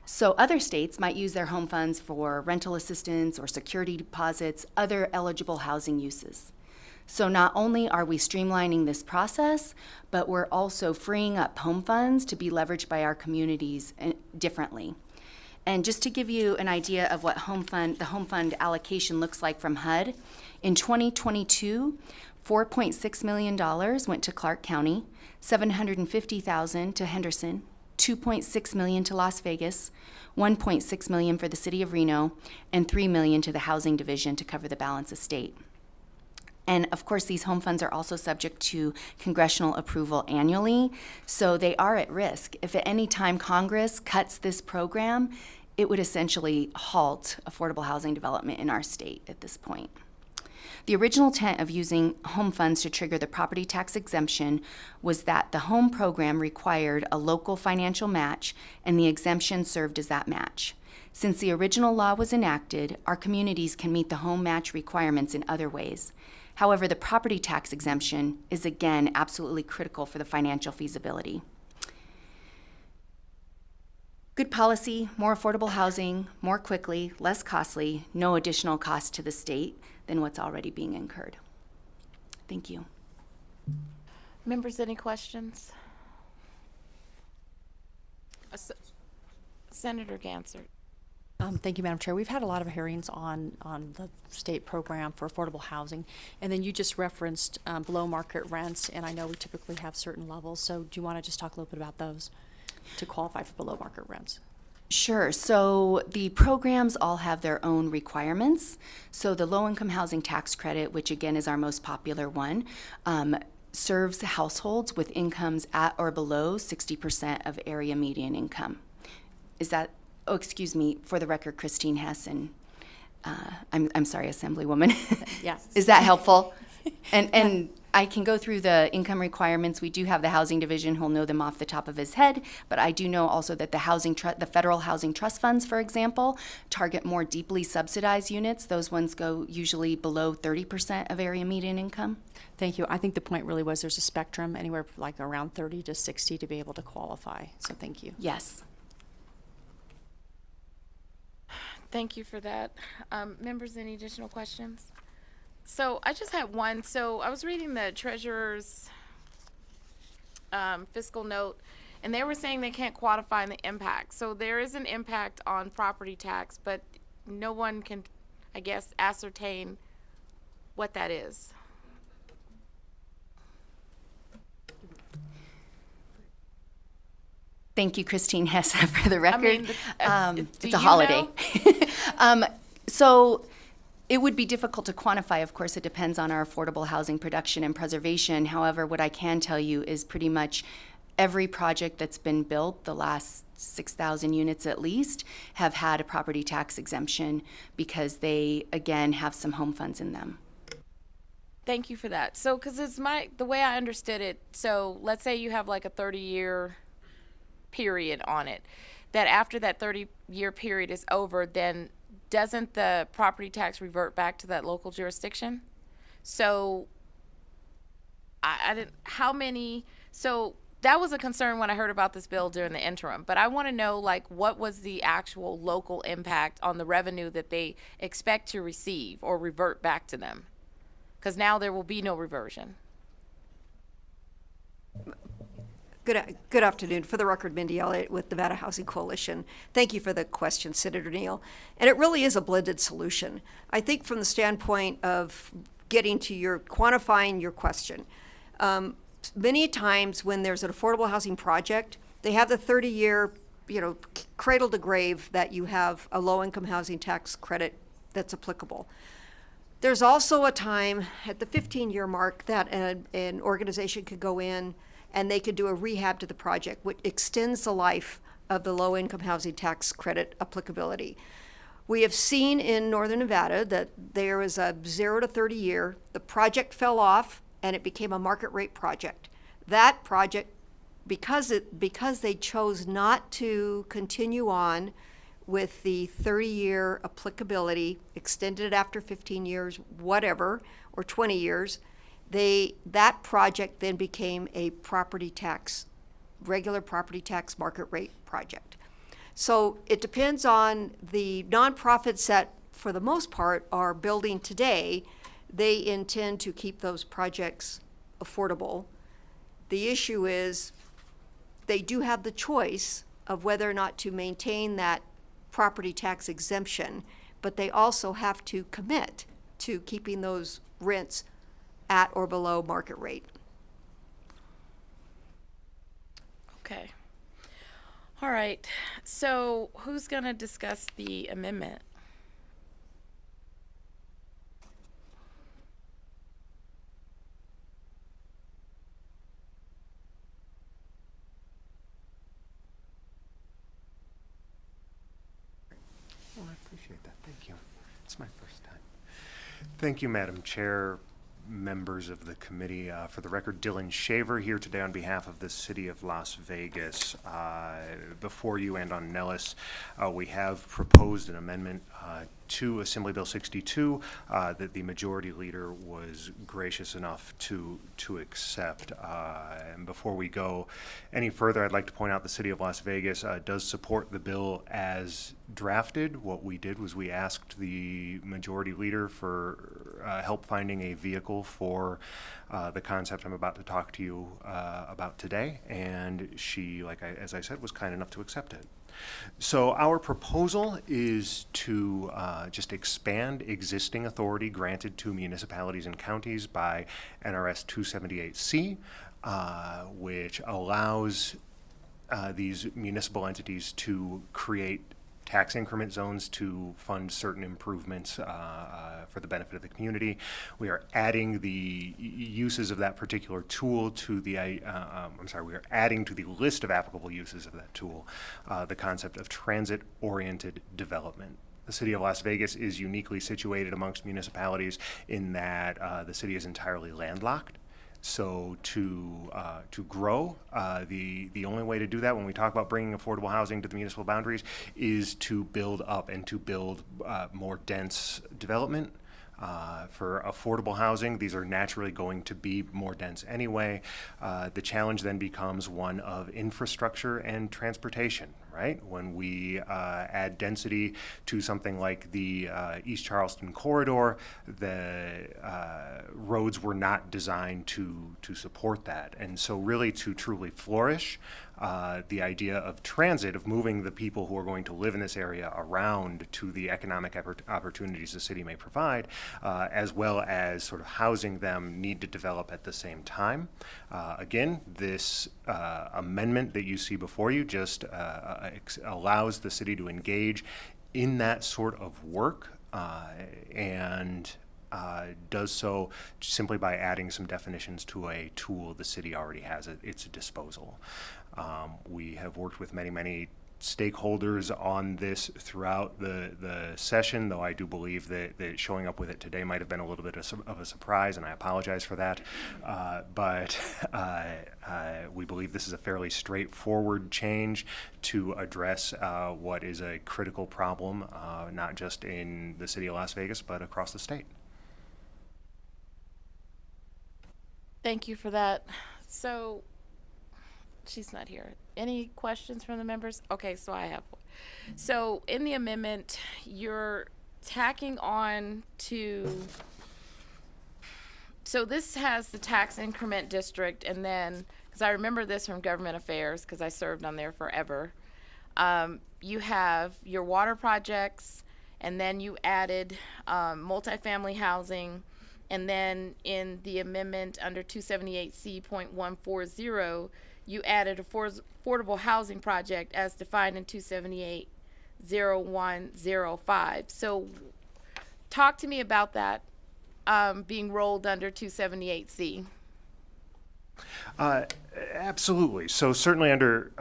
So other states might use their home funds for rental assistance or security deposits, other eligible housing uses. So not only are we streamlining this process, but we're also freeing up home funds to be leveraged by our communities differently. And just to give you an idea of what the home fund allocation looks like from HUD, in 2022, $4.6 million went to Clark County, $750,000 to Henderson, $2.6 million to Las Vegas, $1.6 million for the city of Reno, and $3 million to the housing division to cover the balance of state. And of course, these home funds are also subject to congressional approval annually, so they are at risk. If at any time Congress cuts this program, it would essentially halt affordable housing development in our state at this point. The original intent of using home funds to trigger the property tax exemption was that the home program required a local financial match, and the exemption served as that match. Since the original law was enacted, our communities can meet the home match requirements in other ways. However, the property tax exemption is again absolutely critical for the financial feasibility. Good policy, more affordable housing, more quickly, less costly, no additional cost to the state than what's already being incurred. Thank you. Members, any questions? Senator Ganser. Thank you, Madam Chair. We've had a lot of hearings on the state program for affordable housing, and then you just referenced below market rents, and I know we typically have certain levels, so do you want to just talk a little bit about those to qualify for below market rents? Sure. So the programs all have their own requirements. So the low-income housing tax credit, which again is our most popular one, serves households with incomes at or below 60% of area median income. Is that, oh, excuse me, for the record, Christine Hessen. I'm sorry, Assemblywoman. Yes. Is that helpful? And I can go through the income requirements. We do have the housing division who'll know them off the top of his head, but I do know also that the federal housing trust funds, for example, target more deeply subsidized units. Those ones go usually below 30% of area median income. Thank you. I think the point really was there's a spectrum anywhere like around 30 to 60 to be able to qualify. So thank you. Yes. Thank you for that. Members, any additional questions? So I just had one. So I was reading the treasurer's fiscal note, and they were saying they can't quantify the impact. So there is an impact on property tax, but no one can, I guess, ascertain what that is. Thank you, Christine Hesse, for the record. mean, do it's a you holiday. know? So it would be difficult to quantify. Of course, it depends on our affordable housing production and preservation. However, what I can tell you is pretty much every project that's been built, the last 6,000 units at least, have had a property tax exemption because they, again, have some home funds in them. Thank you for that. So, because it's the way I understood it, so let's say you have like a 30-year period on it, that after that 30-year period is over, then doesn't the property tax revert back to that local jurisdiction? So, I didn't, how many, so that was a concern when I heard about this bill during the interim, but I want to know, like, what was the actual local impact on the revenue that they expect to receive or revert back to them? Because now there will be no reversion. Good afternoon. For the record, Mindy Elliott with Nevada Housing Coalition. Thank you for the question, Senator Neal. And it really is a blended solution. I think from the standpoint of getting to your quantifying your question, many times when there's an affordable housing project, they have the 30-year, cradle to grave that you have a low-income housing tax credit that's applicable. There's also a time at the 15-year mark that an organization could go in and they could do a rehab to the project, which extends the life of the low-income housing tax credit applicability. We have seen in Northern Nevada that there is a 0 to 30 year, the project fell off and it became a market rate project. That project, because they chose not to continue on with the 30-year applicability, extended it after 15 years, whatever, or 20 years, that project then became a regular property tax market rate project. So it depends on the nonprofits that, for the most part, are building today. They intend to keep those projects affordable. The issue is they do have the choice of whether or not to maintain that property tax exemption, but they also have to commit to keeping those rents at or below market rate. Okay. All right. So who's going to discuss the amendment? Oh, I appreciate that. Thank you. It's my first time. Thank you, Madam Chair, members of the committee. For the record, Dylan Shaver here today on behalf of the City of Las Vegas. Before you and on Nellis, we have proposed an amendment to Assembly Bill 62 that the majority leader was gracious enough to accept. And before we go any further, I'd like to point out the City of Las Vegas does support the bill as drafted. What we did was we asked the majority leader for help finding a vehicle for the concept I'm about to talk to you about today, and she, as I said, was kind enough to accept it. So our proposal is to just expand existing authority granted to municipalities and counties by NRS 278C, which allows these municipal entities to create tax increment zones to fund certain improvements for the benefit of the community. We are adding the uses of that particular tool to the, we are adding to the list of applicable uses of that tool the concept of transit-oriented development. The City of Las Vegas is uniquely situated amongst municipalities in that the city is entirely landlocked. So to grow, the only way to do that when we talk about bringing affordable housing to the municipal boundaries is to build up and to build more dense development. For affordable housing, these are naturally going to be more dense anyway. The challenge then becomes one of infrastructure and transportation, right? When we add density to something like the East Charleston corridor, the roads were not designed to support that. And so really to truly flourish, the idea of transit, of moving the people who are going to live in this area around to the economic opportunities the city may provide, as well as sort of housing them, need to develop at the same time. Again, this amendment that you see before you just allows the city to engage in that sort of work, and does so simply by adding some definitions to a tool the city already has at its disposal. We have worked with many stakeholders on this throughout the session, though I do believe that showing up with it today might have been a little bit of a surprise, and I apologize for that. But we believe this is a fairly straightforward change to address what is a critical problem, not just in the city of Las Vegas, but across the state. Thank you for that. So, she's not here. Any questions from the members? Okay, so I have one. So in the amendment, you're tacking on to, so this has the tax increment district, and then, because I remember this from government affairs, because I served on there forever. You have your water projects, and then you added multifamily housing, and then in the amendment under 278C.140, you added affordable housing project as defined in 278-0105. So talk to me about that being rolled under 278C. Absolutely. So certainly under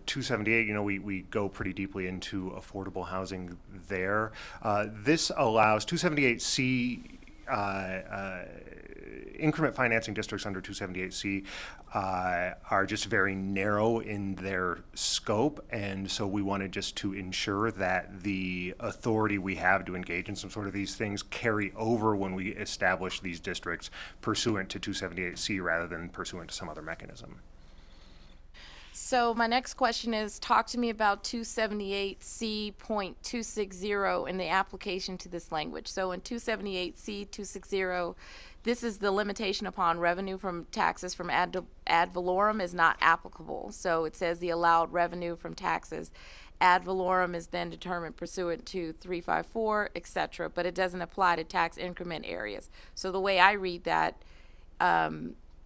278, we go pretty deeply into affordable housing there. This allows 278C increment financing districts under 278C are just very narrow in their scope, and so we wanted just to ensure that the authority we have to engage in some sort of these things carry over when we establish these districts pursuant to 278C rather than pursuant to some other mechanism. So my next question is, talk to me about 278C.260 in the application to this language. So in 278C.260, this is the limitation upon revenue from taxes from ad valorem is not applicable. So it says the allowed revenue from taxes ad valorem is then determined pursuant to 354, etc., but it doesn't apply to tax increment areas. So the way I read that,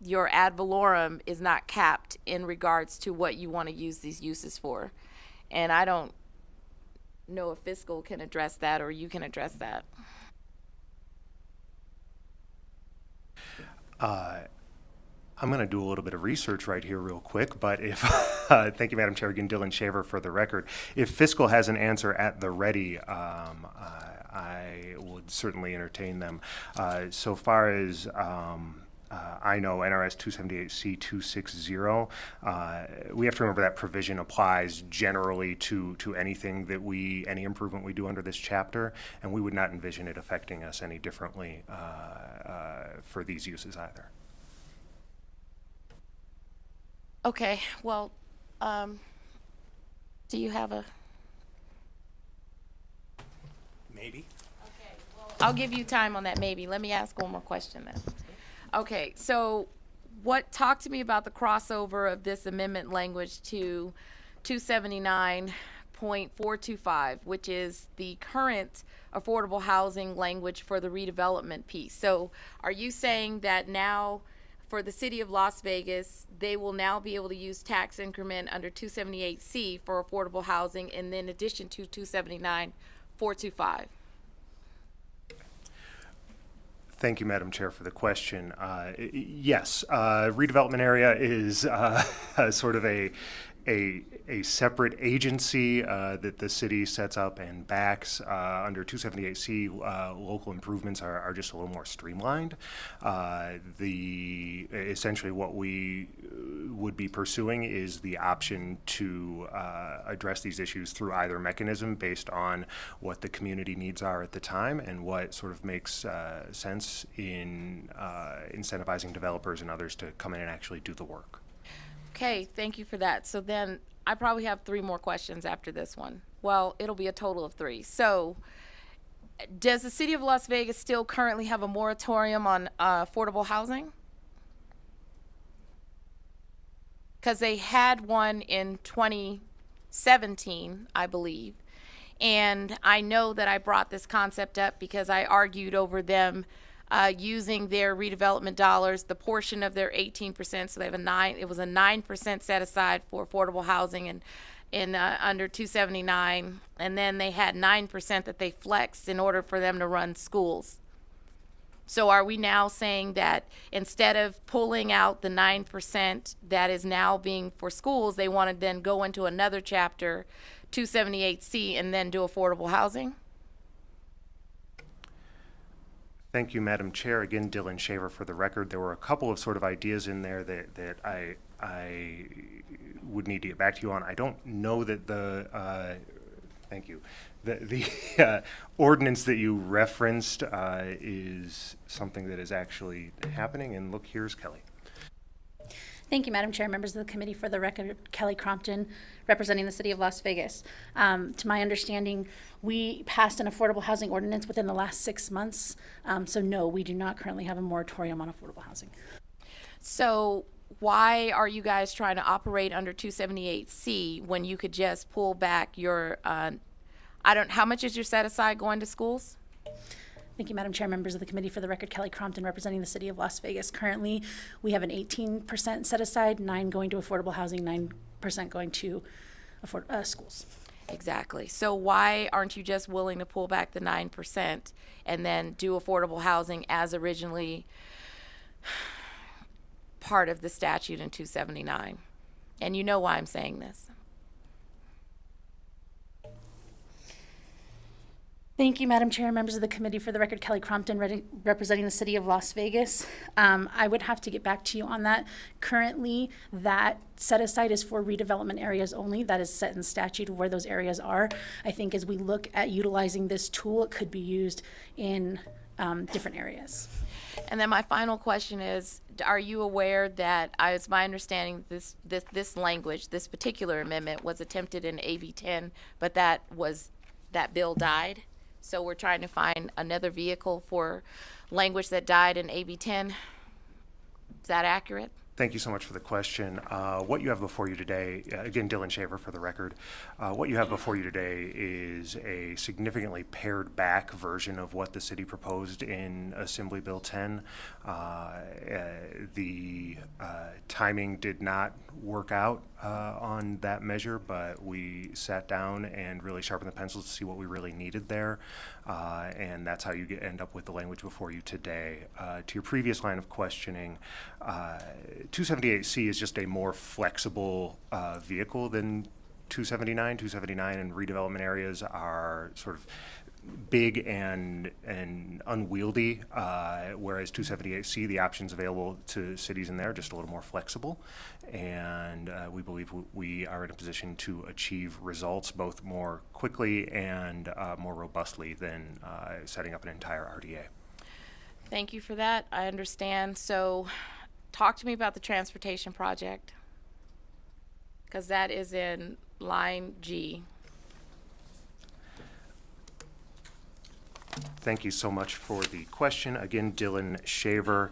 your ad valorem is not capped in regards to what you want to use these uses for. And I don't know if fiscal can address that or you can address that. I'm going to do a little bit of research right here real quick, but if, thank you, Madam Chair, again, Dylan Shaver for the record. If fiscal has an answer at the ready, I would certainly entertain them. So far as I know, NRS 278C.260, we have to remember that provision applies generally to anything that any improvement we do under this chapter, and we would not envision it affecting us any differently for these uses either. Okay, well, do you have a? Maybe. Okay, well, I'll give you time on that maybe. Let me ask one more question then. Okay, so talk to me about the crossover of this amendment language to 279.425, which is the current affordable housing language for the redevelopment piece. So are you saying that now for the city of Las Vegas, they will now be able to use tax increment under 278C for affordable housing and then in addition to 279.425? Thank you, Madam Chair, for the question. Yes, redevelopment area is sort of a separate agency that the city sets up and backs. Under 278C, local improvements are just a little more streamlined. Essentially what we would be pursuing is the option to address these issues through either mechanism based on what the community needs are at the time and what sort of makes sense in incentivizing developers and others to come in and actually do the work. Okay, thank you for that. So then I probably have 3 more questions after this one. Well, it'll be a total of 3. So does the city of Las Vegas still currently have a moratorium on affordable housing? because they had one in 2017, I believe. And I know that I brought this concept up because I argued over them using their redevelopment dollars, the portion of their 18%. So they have it was a 9% set aside for affordable housing and in under 279, and then they had 9% that they flexed in order for them to run schools. So are we now saying that instead of pulling out the 9% that is now being for schools, they want to then go into another chapter, 278C, and then do affordable housing? Thank you, Madam Chair. Again, Dylan Shaver for the record. There were a couple of sort of ideas in there that I would need to get back to you on. I don't know that thank you. The ordinance that you referenced is something that is actually happening. And look, here's Kelly. Thank you, Madam Chair, members of the committee. For the record, Kelly Crompton, representing the city of Las Vegas. To my understanding, we passed an affordable housing ordinance within the last 6 months. So no, we do not currently have a moratorium on affordable housing. So why are you guys trying to operate under 278C when you could just pull back your, how much is your set aside going to schools? Thank you, Madam Chair, members of the committee. For the record, Kelly Crompton, representing the city of Las Vegas. Currently, we have an 18% set aside, 9 going to affordable housing, 9% going to schools. Exactly. So why aren't you just willing to pull back the 9% and then do affordable housing as originally part of the statute in 279? And you know why I'm saying this. Thank you, Madam Chair, members of the committee. For the record, Kelly Crompton, representing the city of Las Vegas. I would have to get back to you on that. Currently, that set aside is for redevelopment areas only. That is set in statute of where those areas are. I think as we look at utilizing this tool, it could be used in different areas. And then my final question is, are you aware that it's my understanding this language, this particular amendment was attempted in AB 10, but that bill died? So we're trying to find another vehicle for language that died in AB 10. Is that accurate? Thank you so much for the question. What you have before you today, again, Dylan Shaver for the record, what you have before you today is a significantly pared back version of what the city proposed in Assembly Bill 10. The timing did not work out on that measure, but we sat down and really sharpened the pencils to see what we really needed there. And that's how you end up with the language before you today. To your previous line of questioning, 278C is just a more flexible vehicle than 279. 279 and redevelopment areas are sort of big and unwieldy, whereas 278C, the options available to cities in there are just a little more flexible. And we believe we are in a position to achieve results both more quickly and more robustly than setting up an entire RDA. Thank you for that. I understand. So talk to me about the transportation project, because that is in line G. Thank you so much for the question. Again, Dylan Shaver,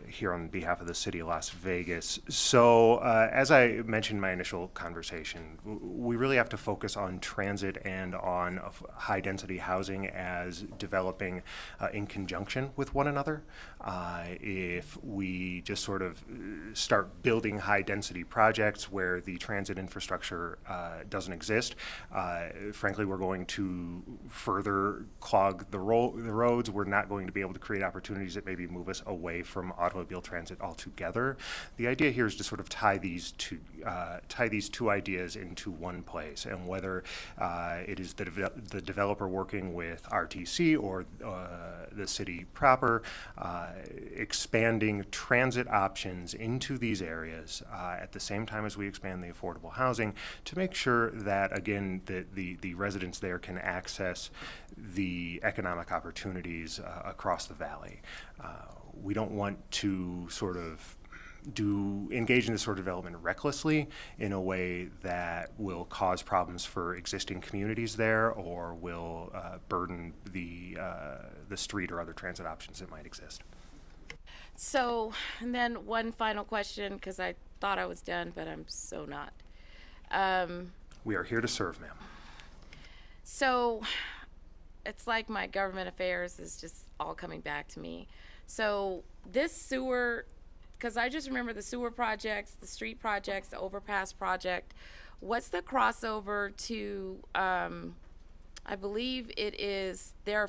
here on behalf of the city of Las Vegas. So as I mentioned in my initial conversation, we really have to focus on transit and on high density housing as developing in conjunction with one another. If we just sort of start building high density projects where the transit infrastructure doesn't exist, frankly, we're going to further clog the roads. We're not going to be able to create opportunities that maybe move us away from automobile transit altogether. The idea here is to sort of tie these two ideas into one place, and whether it is the developer working with RTC or the city proper, expanding transit options into these areas at the same time as we expand the affordable housing to make sure that, again, the residents there can access the economic opportunities across the valley. We don't want to sort of engage in this sort of development recklessly in a way that will cause problems for existing communities there or will burden the street or other transit options that might exist. So, and then one final question, because I thought I was done, but I'm so not. We are here to serve, ma'am. So it's like my government affairs is just all coming back to me. So this sewer, because I just remember the sewer projects, the street projects, the overpass project. What's the crossover to, I believe it is, they're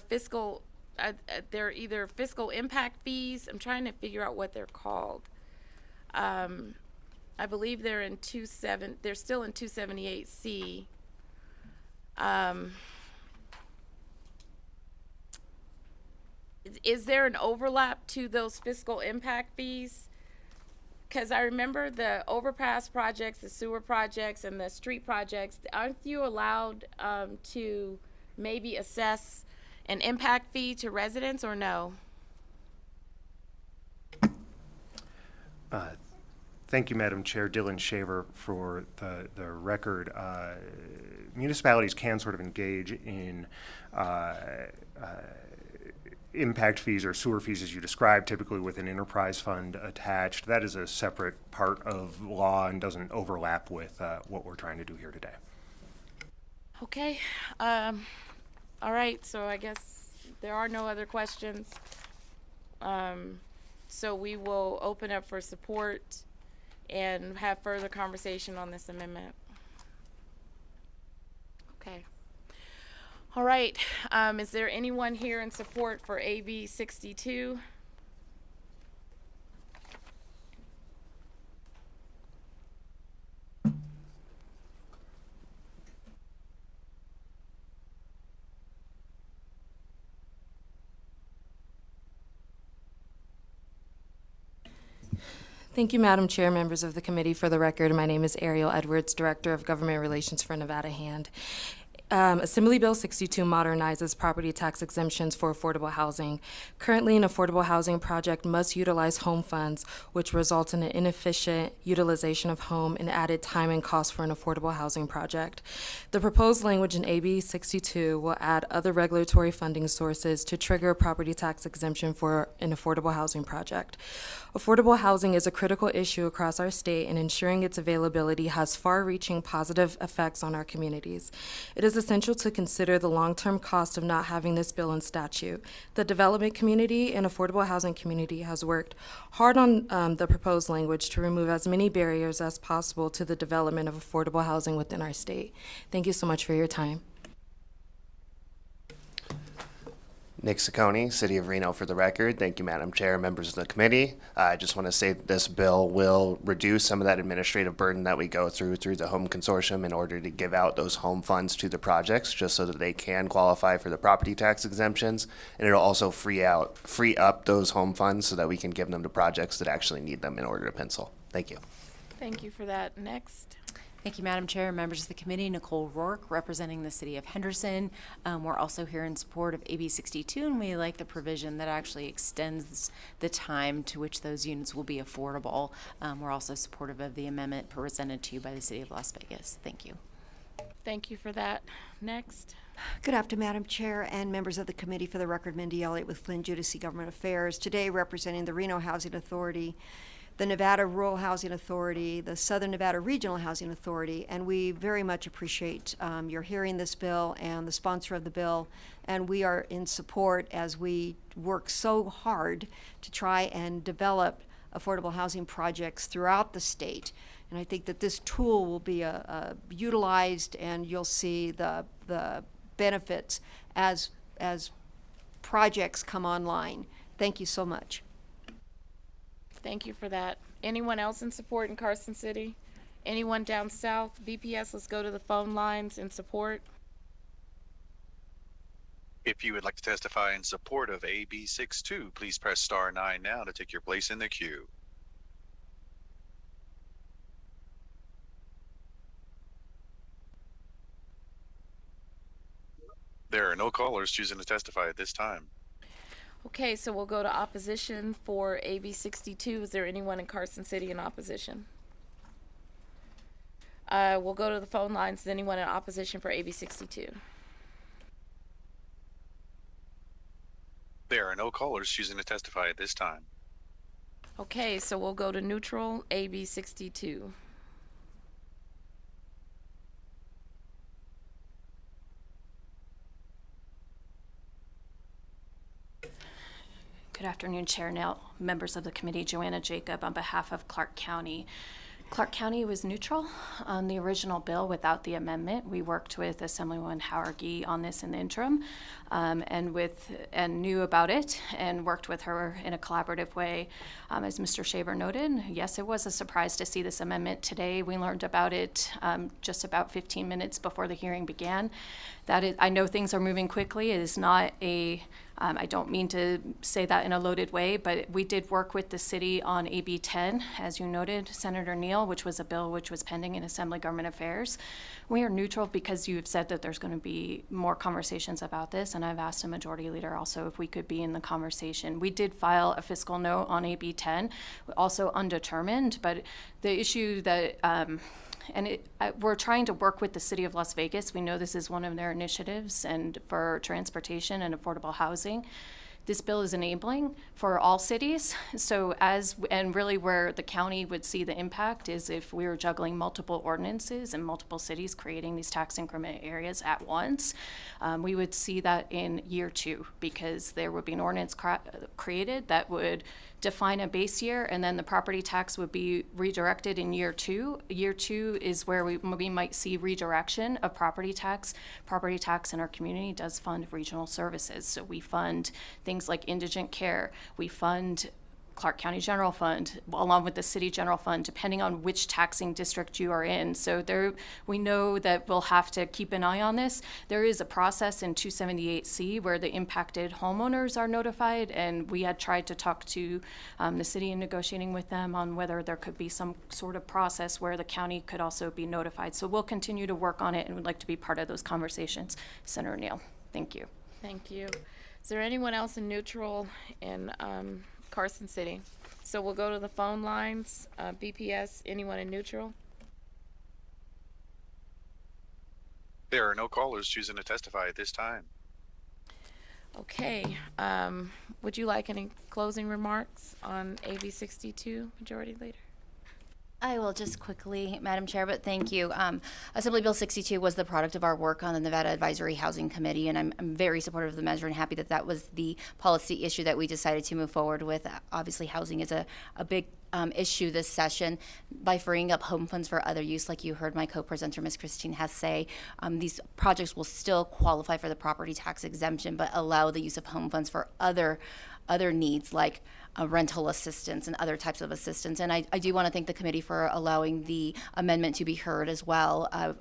either fiscal impact fees. I'm trying to figure out what they're called. I believe they're in they're still in 278C. Is there an overlap to those fiscal impact fees? Because I remember the overpass projects, the sewer projects, and the street projects, aren't you allowed to maybe assess an impact fee to residents, or no? Thank you, Madam Chair. Dylan Shaver for the record. Municipalities can sort of engage in impact fees or sewer fees, as you described, typically with an enterprise fund attached. That is a separate part of law and doesn't overlap with what we're trying to do here today. Okay. All right. So I guess there are no other questions. So we will open up for support and have further conversation on this amendment. Okay. All right. Is there anyone here in support for AB 62? Thank you, Madam Chair, members of the committee. For the record, my name is Ariel Edwards, Director of Government Relations for Nevada Hand. Assembly Bill 62 modernizes property tax exemptions for affordable housing. Currently, an affordable housing project must utilize home funds, which results in an inefficient utilization of home and added time and cost for an affordable housing project. The proposed language in AB 62 will add other regulatory funding sources to trigger a property tax exemption for an affordable housing project. Affordable housing is a critical issue across our state, and ensuring its availability has far-reaching positive effects on our communities. It is essential to consider the long-term cost of not having this bill in statute. The development community and affordable housing community has worked hard on the proposed language to remove as many barriers as possible to the development of affordable housing within our state. Thank you so much for your time. Nick Ciccone, City of Reno, for the record. Thank you, Madam Chair, members of the committee. I just want to say that this bill will reduce some of that administrative burden that we go through the Home Consortium in order to give out those home funds to the projects, just so that they can qualify for the property tax exemptions. And it'll also free up those home funds so that we can give them to projects that actually need them in order to pencil. Thank you. Thank you for that. Next. Thank you, Madam Chair, members of the committee. Nicole Rourke, representing the City of Henderson. We're also here in support of AB 62, and we like the provision that actually extends the time to which those units will be affordable. We're also supportive of the amendment presented to you by the City of Las Vegas. Thank you. Thank you for that. Next. Good afternoon, Madam Chair and members of the committee. For the record, Mindy Elliott with Flynn Judici Government Affairs. Today representing the Reno Housing Authority, the Nevada Rural Housing Authority, the Southern Nevada Regional Housing Authority, and we very much appreciate your hearing this bill and the sponsor of the bill, and we are in support as we work so hard to try and develop affordable housing projects throughout the state. And I think that this tool will be utilized, and you'll see the benefits as projects come online. Thank you so much. Thank you for that. Anyone else in support in Carson City? Anyone down south? BPS, let's go to the phone lines in support. If you would like to testify in support of AB 62, please press star 9 now to take your place in the queue. There are no callers choosing to testify at this time. Okay, so we'll go to opposition for AB 62. Is there anyone in Carson City in opposition? We'll go to the phone lines. Is anyone in opposition for AB 62? There are no callers choosing to testify at this time. Okay, so we'll go to neutral, AB 62. Good afternoon, Chair Nell, members of the committee, Joanna Jacob on behalf of Clark County. Clark County was neutral on the original bill without the amendment. We worked with Assemblywoman Howergy on this in the interim, and knew about it and worked with her in a collaborative way. As Mr. Shaver noted, yes, it was a surprise to see this amendment today. We learned about it just about 15 minutes before the hearing began. I know things are moving quickly. It is not I don't mean to say that in a loaded way, but we did work with the city on AB 10, as you noted, Senator Neal, which was a bill which was pending in Assembly Government Affairs. We are neutral because you have said that there's going to be more conversations about this, and I've asked the Majority Leader also if we could be in the conversation. We did file a fiscal note on AB 10, also undetermined, but the issue that we're trying to work with the City of Las Vegas. We know this is one of their initiatives and for transportation and affordable housing. This bill is enabling for all cities. So and really where the county would see the impact is if we were juggling multiple ordinances and multiple cities creating these tax increment areas at once. We would see that in year 2 because there would be an ordinance created that would define a base year, and then the property tax would be redirected in year 2. Year 2 is where we might see redirection of property tax. Property tax in our community does fund regional services. So we fund things like indigent care. We fund Clark County General Fund, along with the City General Fund, depending on which taxing district you are in. So we know that we'll have to keep an eye on this. There is a process in 278C where the impacted homeowners are notified, and we had tried to talk to the city and negotiating with them on whether there could be some sort of process where the county could also be notified. So we'll continue to work on it and would like to be part of those conversations. Senator Neal, thank you. Thank you. Is there anyone else in neutral in Carson City? So we'll go to the phone lines. BPS, anyone in neutral? There are no callers choosing to testify at this time. Okay. Would you like any closing remarks on AB 62, Majority Leader? I will just quickly, Madam Chair, but thank you. Assembly Bill 62 was the product of our work on the Nevada Advisory Housing Committee, and I'm very supportive of the measure and happy that that was the policy issue that we decided to move forward with. Obviously, housing is a big issue this session. By freeing up home funds for other use, like you heard my co-presenter, Ms. Christine Hess, say, these projects will still qualify for the property tax exemption, but allow the use of home funds for other needs like rental assistance and other types of assistance. And I do want to thank the committee for allowing the amendment to be heard as well.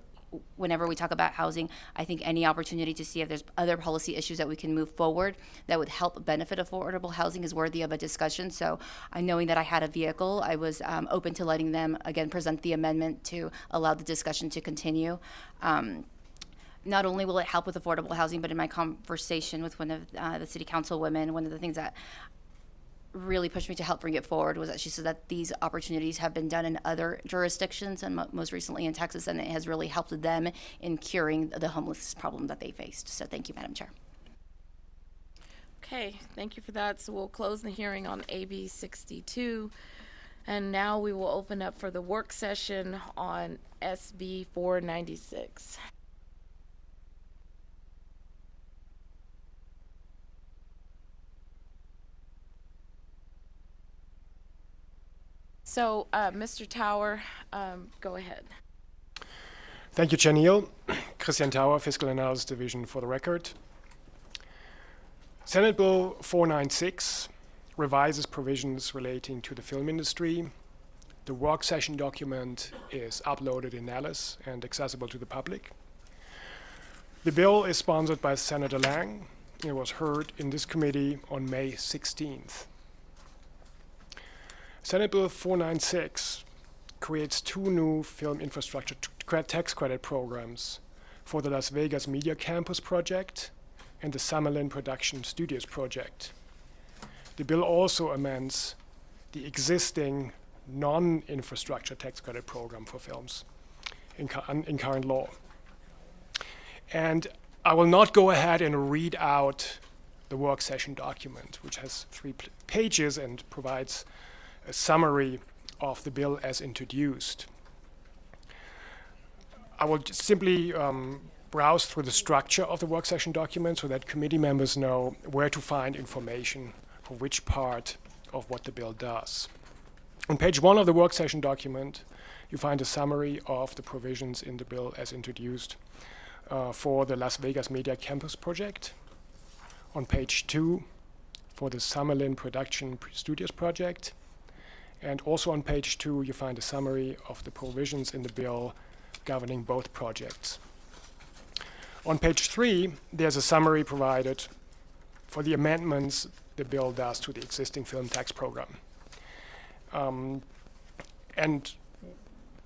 Whenever we talk about housing, I think any opportunity to see if there's other policy issues that we can move forward that would help benefit affordable housing is worthy of a discussion. So knowing that I had a vehicle, I was open to letting them, again, present the amendment to allow the discussion to continue. Not only will it help with affordable housing, but in my conversation with one of the city council women, one of the things that really pushed me to help bring it forward was that she said that these opportunities have been done in other jurisdictions and most recently in Texas, and it has really helped them in curing the homelessness problem that they faced. So thank you, Madam Chair. Okay, thank you for that. So we'll close the hearing on AB 62. And now we will open up for the work session on SB 496. So, Mr. Tower, go ahead. Thank you, Chair Neal. Christian Tower, Fiscal Analysis Division, for the record. Senate Bill 496 revises provisions relating to the film industry. The work session document is uploaded in Alice and accessible to the public. The bill is sponsored by Senator Lang. It was heard in this committee on May 16th. Senate Bill 496 creates 2 new film infrastructure tax credit programs for the Las Vegas Media Campus project and the Summerlin Production Studios project. The bill also amends the existing non-infrastructure tax credit program for films in current law. And I will not go ahead and read out the work session document, which has 3 pages and provides a summary of the bill as introduced. I will just simply browse through the structure of the work session document so that committee members know where to find information for which part of what the bill does. On page 1 of the work session document, you find a summary of the provisions in the bill as introduced for the Las Vegas Media Campus project. On page 2, for the Summerlin Production Studios project. And also on page 2, you find a summary of the provisions in the bill governing both projects. On page 3, there's a summary provided for the amendments the bill does to the existing film tax program. And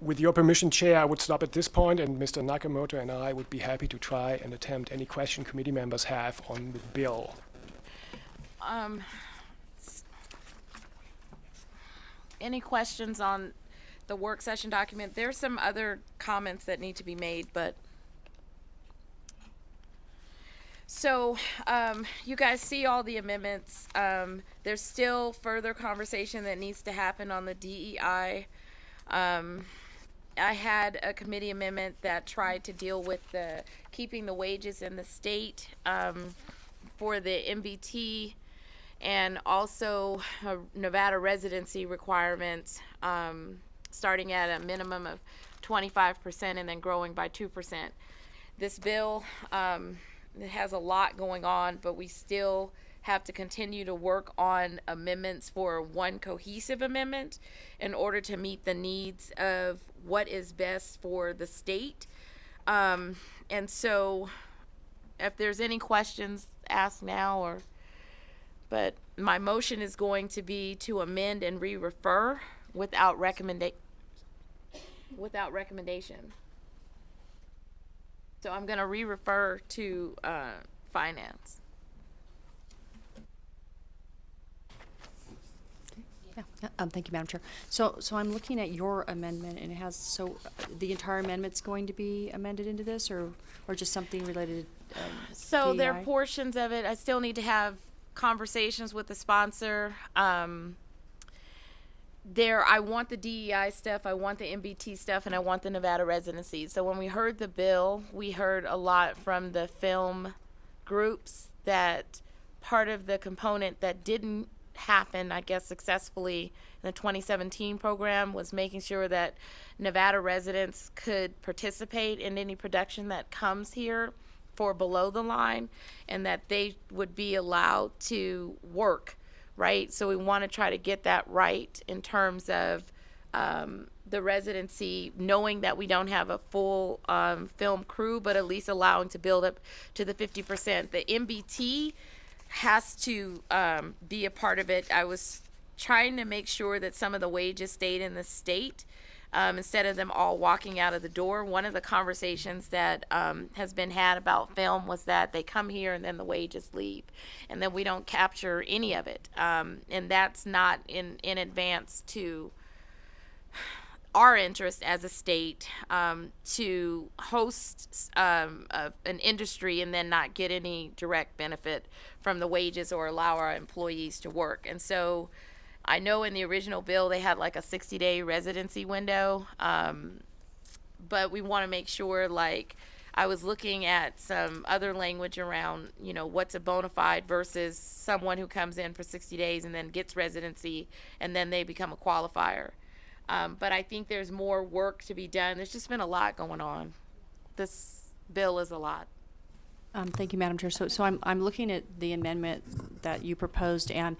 with your permission, Chair, I would stop at this point, and Mr. Nakamoto and I would be happy to try and attempt any question committee members have on the bill. Any questions on the work session document? There's some other comments that need to be made, but so you guys see all the amendments. There's still further conversation that needs to happen on the DEI. I had a committee amendment that tried to deal with the keeping the wages in the state for the MBT, and also Nevada residency requirements, starting at a minimum of 25% and then growing by 2%. This bill it has a lot going on, but we still have to continue to work on amendments for one cohesive amendment in order to meet the needs of what is best for the state. And so if there's any questions, ask now, but my motion is going to be to amend and re-refer without recommendation. So I'm going to re-refer to finance. Yeah, thank you, Madam Chair. So I'm looking at your amendment, and it has, the entire amendment's going to be amended into this, or just something related to So there are DEI? portions of it. I still need to have conversations with the sponsor. I want the DEI stuff, I want the MBT stuff, and I want the Nevada residency. So when we heard the bill, we heard a lot from the film groups that part of the component that didn't happen, I guess, successfully in the 2017 program was making sure that Nevada residents could participate in any production that comes here for below the line, and that they would be allowed to work, right? So we want to try to get that right in terms of the residency, knowing that we don't have a full film crew, but at least allowing to build up to the 50%. The MBT has to be a part of it. I was trying to make sure that some of the wages stayed in the state instead of them all walking out of the door. One of the conversations that has been had about film was that they come here and then the wages leave, and then we don't capture any of it. And that's not in advance to our interest as a state to host an industry and then not get any direct benefit from the wages or allow our employees to work. And so I know in the original bill they had like a 60-day residency window, but we want to make sure, like I was looking at some other language around, what's a bona fide versus someone who comes in for 60 days and then gets residency and then they become a qualifier. But I think there's more work to be done. There's just been a lot going on. This bill is a lot. Thank you, Madam Chair. So I'm looking at the amendment that you proposed, and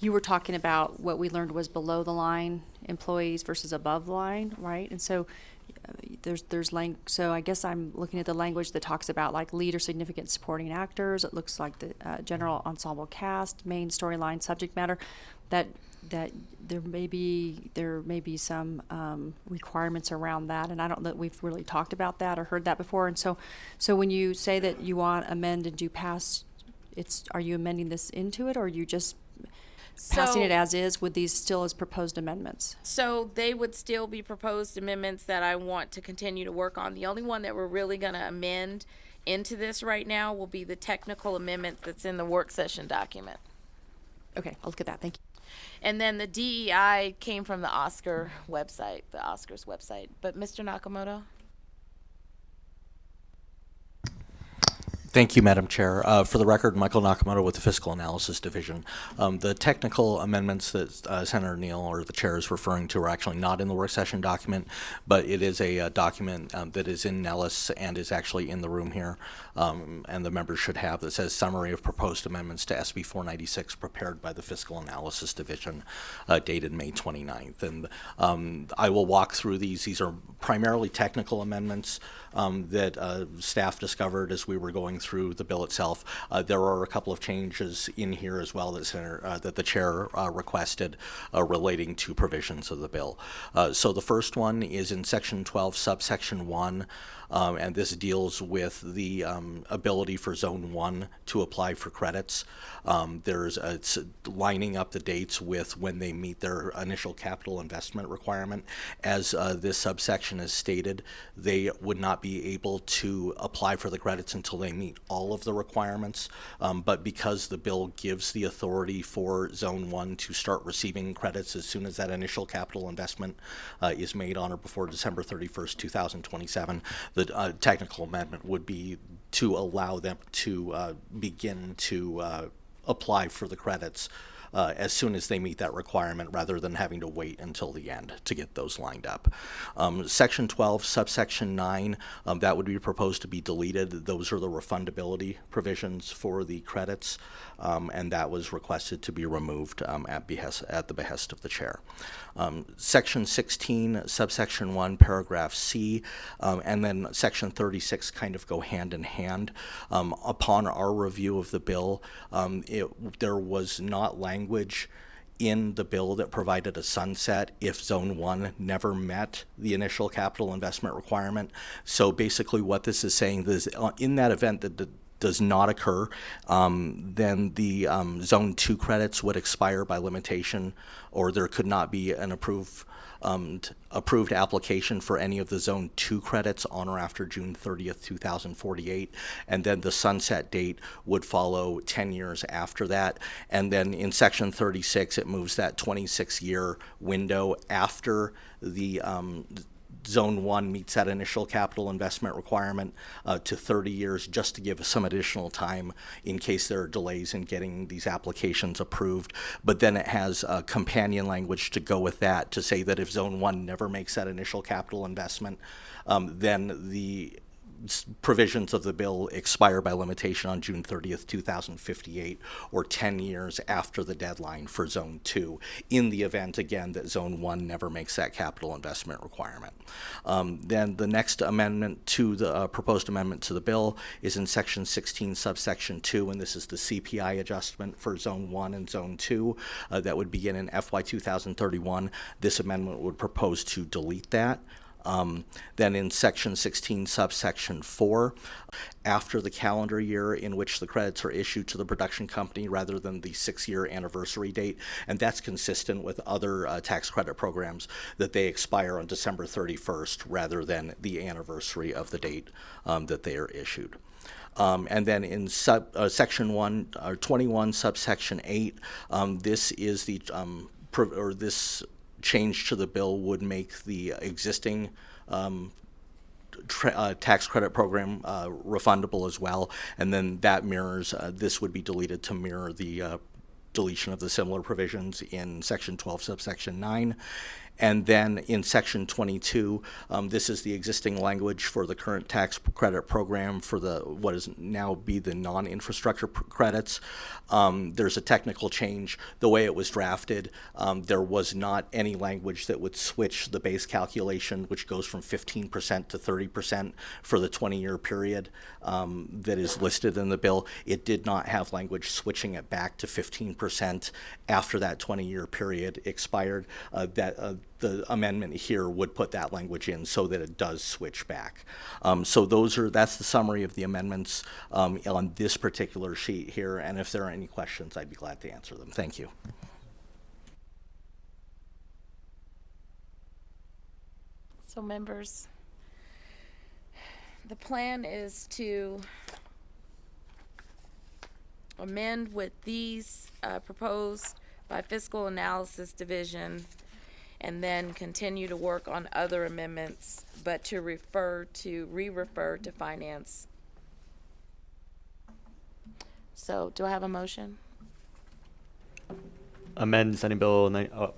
you were talking about what we learned was below the line employees versus above the line, right? And so so I guess I'm looking at the language that talks about like lead or significant supporting actors. It looks like the general ensemble cast, main storyline, subject matter. That there may be some requirements around that, and I don't know that we've really talked about that or heard that before. And so when you say that you want amend and do pass, are you amending this into it, or are you just passing it as is with these still as proposed amendments? So they would still be proposed amendments that I want to continue to work on. The only one that we're really going to amend into this right now will be the technical amendment that's in the work session document. Okay, I'll look at that. Thank you. And then the DEI came from the Oscars website. But Mr. Nakamoto? Thank you, Madam Chair. For the record, Michael Nakamoto with the Fiscal Analysis Division. The technical amendments that Senator Neal or the Chair is referring to are actually not in the work session document, but it is a document that is in Nellis and is actually in the room here, and the members should have, that says Summary of Proposed Amendments to SB 496 prepared by the Fiscal Analysis Division, dated May 29th. And I will walk through these. These are primarily technical amendments that staff discovered as we were going through the bill itself. There are a couple of changes in here as well that the chair requested relating to provisions of the bill. So the first one is in Section 12, subsection 1. And this deals with the ability for Zone 1 to apply for credits. It's lining up the dates with when they meet their initial capital investment requirement. As this subsection is stated, they would not be able to apply for the credits until they meet all of the requirements. But because the bill gives the authority for Zone 1 to start receiving credits as soon as that initial capital investment is made on or before December 31st, 2027, the technical amendment would be to allow them to begin to apply for the credits as soon as they meet that requirement, rather than having to wait until the end to get those lined up. Section 12, subsection 9, that would be proposed to be deleted. Those are the refundability provisions for the credits, and that was requested to be removed at the behest of the chair. Section 16, subsection 1, paragraph C, and then section 36 kind of go hand in hand. Upon our review of the bill, there was not language in the bill that provided a sunset if Zone 1 never met the initial capital investment requirement. So basically what this is saying is, in that event that does not occur, then the Zone 2 credits would expire by limitation, or there could not be an approved application for any of the Zone 2 credits on or after June 30th, 2048. And then the sunset date would follow 10 years after that. And then in Section 36, it moves that 26-year window after the Zone 1 meets that initial capital investment requirement to 30 years, just to give some additional time in case there are delays in getting these applications approved. But then it has companion language to go with that to say that if Zone 1 never makes that initial capital investment, then the provisions of the bill expire by limitation on June 30th, 2058, or 10 years after the deadline for Zone 2, in the event, again, that Zone 1 never makes that capital investment requirement. Then the next amendment to the proposed amendment to the bill is in Section 16, subsection 2, and this is the CPI adjustment for Zone 1 and Zone 2 that would begin in FY 2031. This amendment would propose to delete that. Then in Section 16, subsection 4, after the calendar year in which the credits are issued to the production company rather than the 6-year anniversary date, and that's consistent with other tax credit programs, that they expire on December 31st rather than the anniversary of the date that they are issued. And then in Section 21, subsection 8, this is the this change to the bill would make the existing tax credit program refundable as well, and then that mirrors, this would be deleted to mirror the deletion of the similar provisions in Section 12, subsection 9. And then in Section 22, this is the existing language for the current tax credit program for what is now be the non-infrastructure credits. There's a technical change. The way it was drafted, there was not any language that would switch the base calculation, which goes from 15% to 30% for the 20-year period that is listed in the bill. It did not have language switching it back to 15% after that 20-year period expired. The amendment here would put that language in so that it does switch back. So that's the summary of the amendments on this particular sheet here, and if there are any questions, I'd be glad to answer them. Thank you. So members, the plan is to amend with these proposed by Fiscal Analysis Division, and then continue to work on other amendments, but to re-refer to Finance. So, do I have a motion? Amend Senate Bill,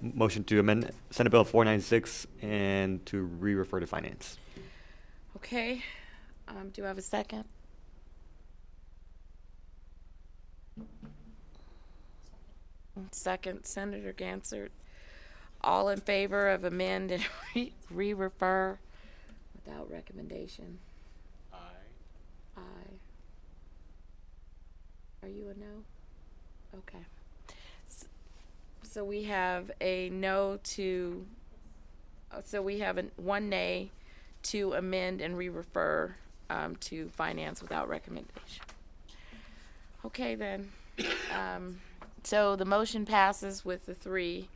motion to amend Senate Bill 496 and to re-refer to Finance. Okay, do I have a second? Second, Senator Gansert. All in favor of amend and re-refer without recommendation? Aye. Aye. Are you a no? Okay. So we have a no to, so we have one nay to amend and re-refer to Finance without recommendation. Okay, then. So the motion passes with the 3.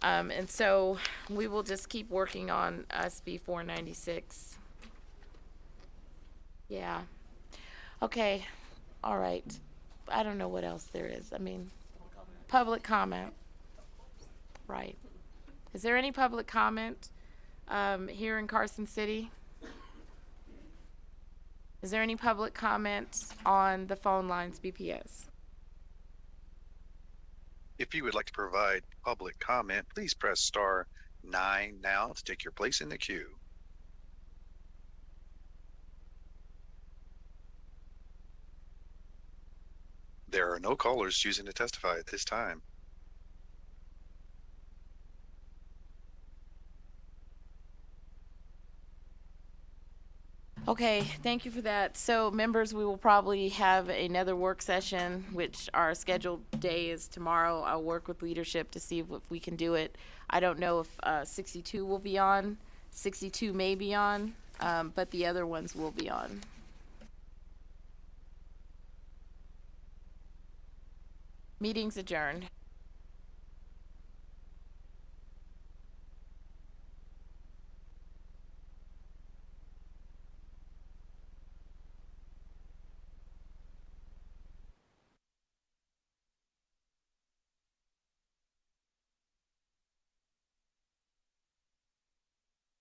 And so we will just keep working on SB 496. Yeah. Okay. All right. I don't know what else there is. I mean, public comment. Right. Is there any public comment here in Carson City? Is there any public comment on the phone lines, BPS? If you would like to provide public comment, please press star 9 now to take your place in the queue. There are no callers choosing to testify at this time. Okay, thank you for that. So members, we will probably have another work session, which our scheduled day is tomorrow. I'll work with leadership to see if we can do it. I don't know if 62 will be on, 62 may be on, but the other ones will be on. Meeting's adjourned.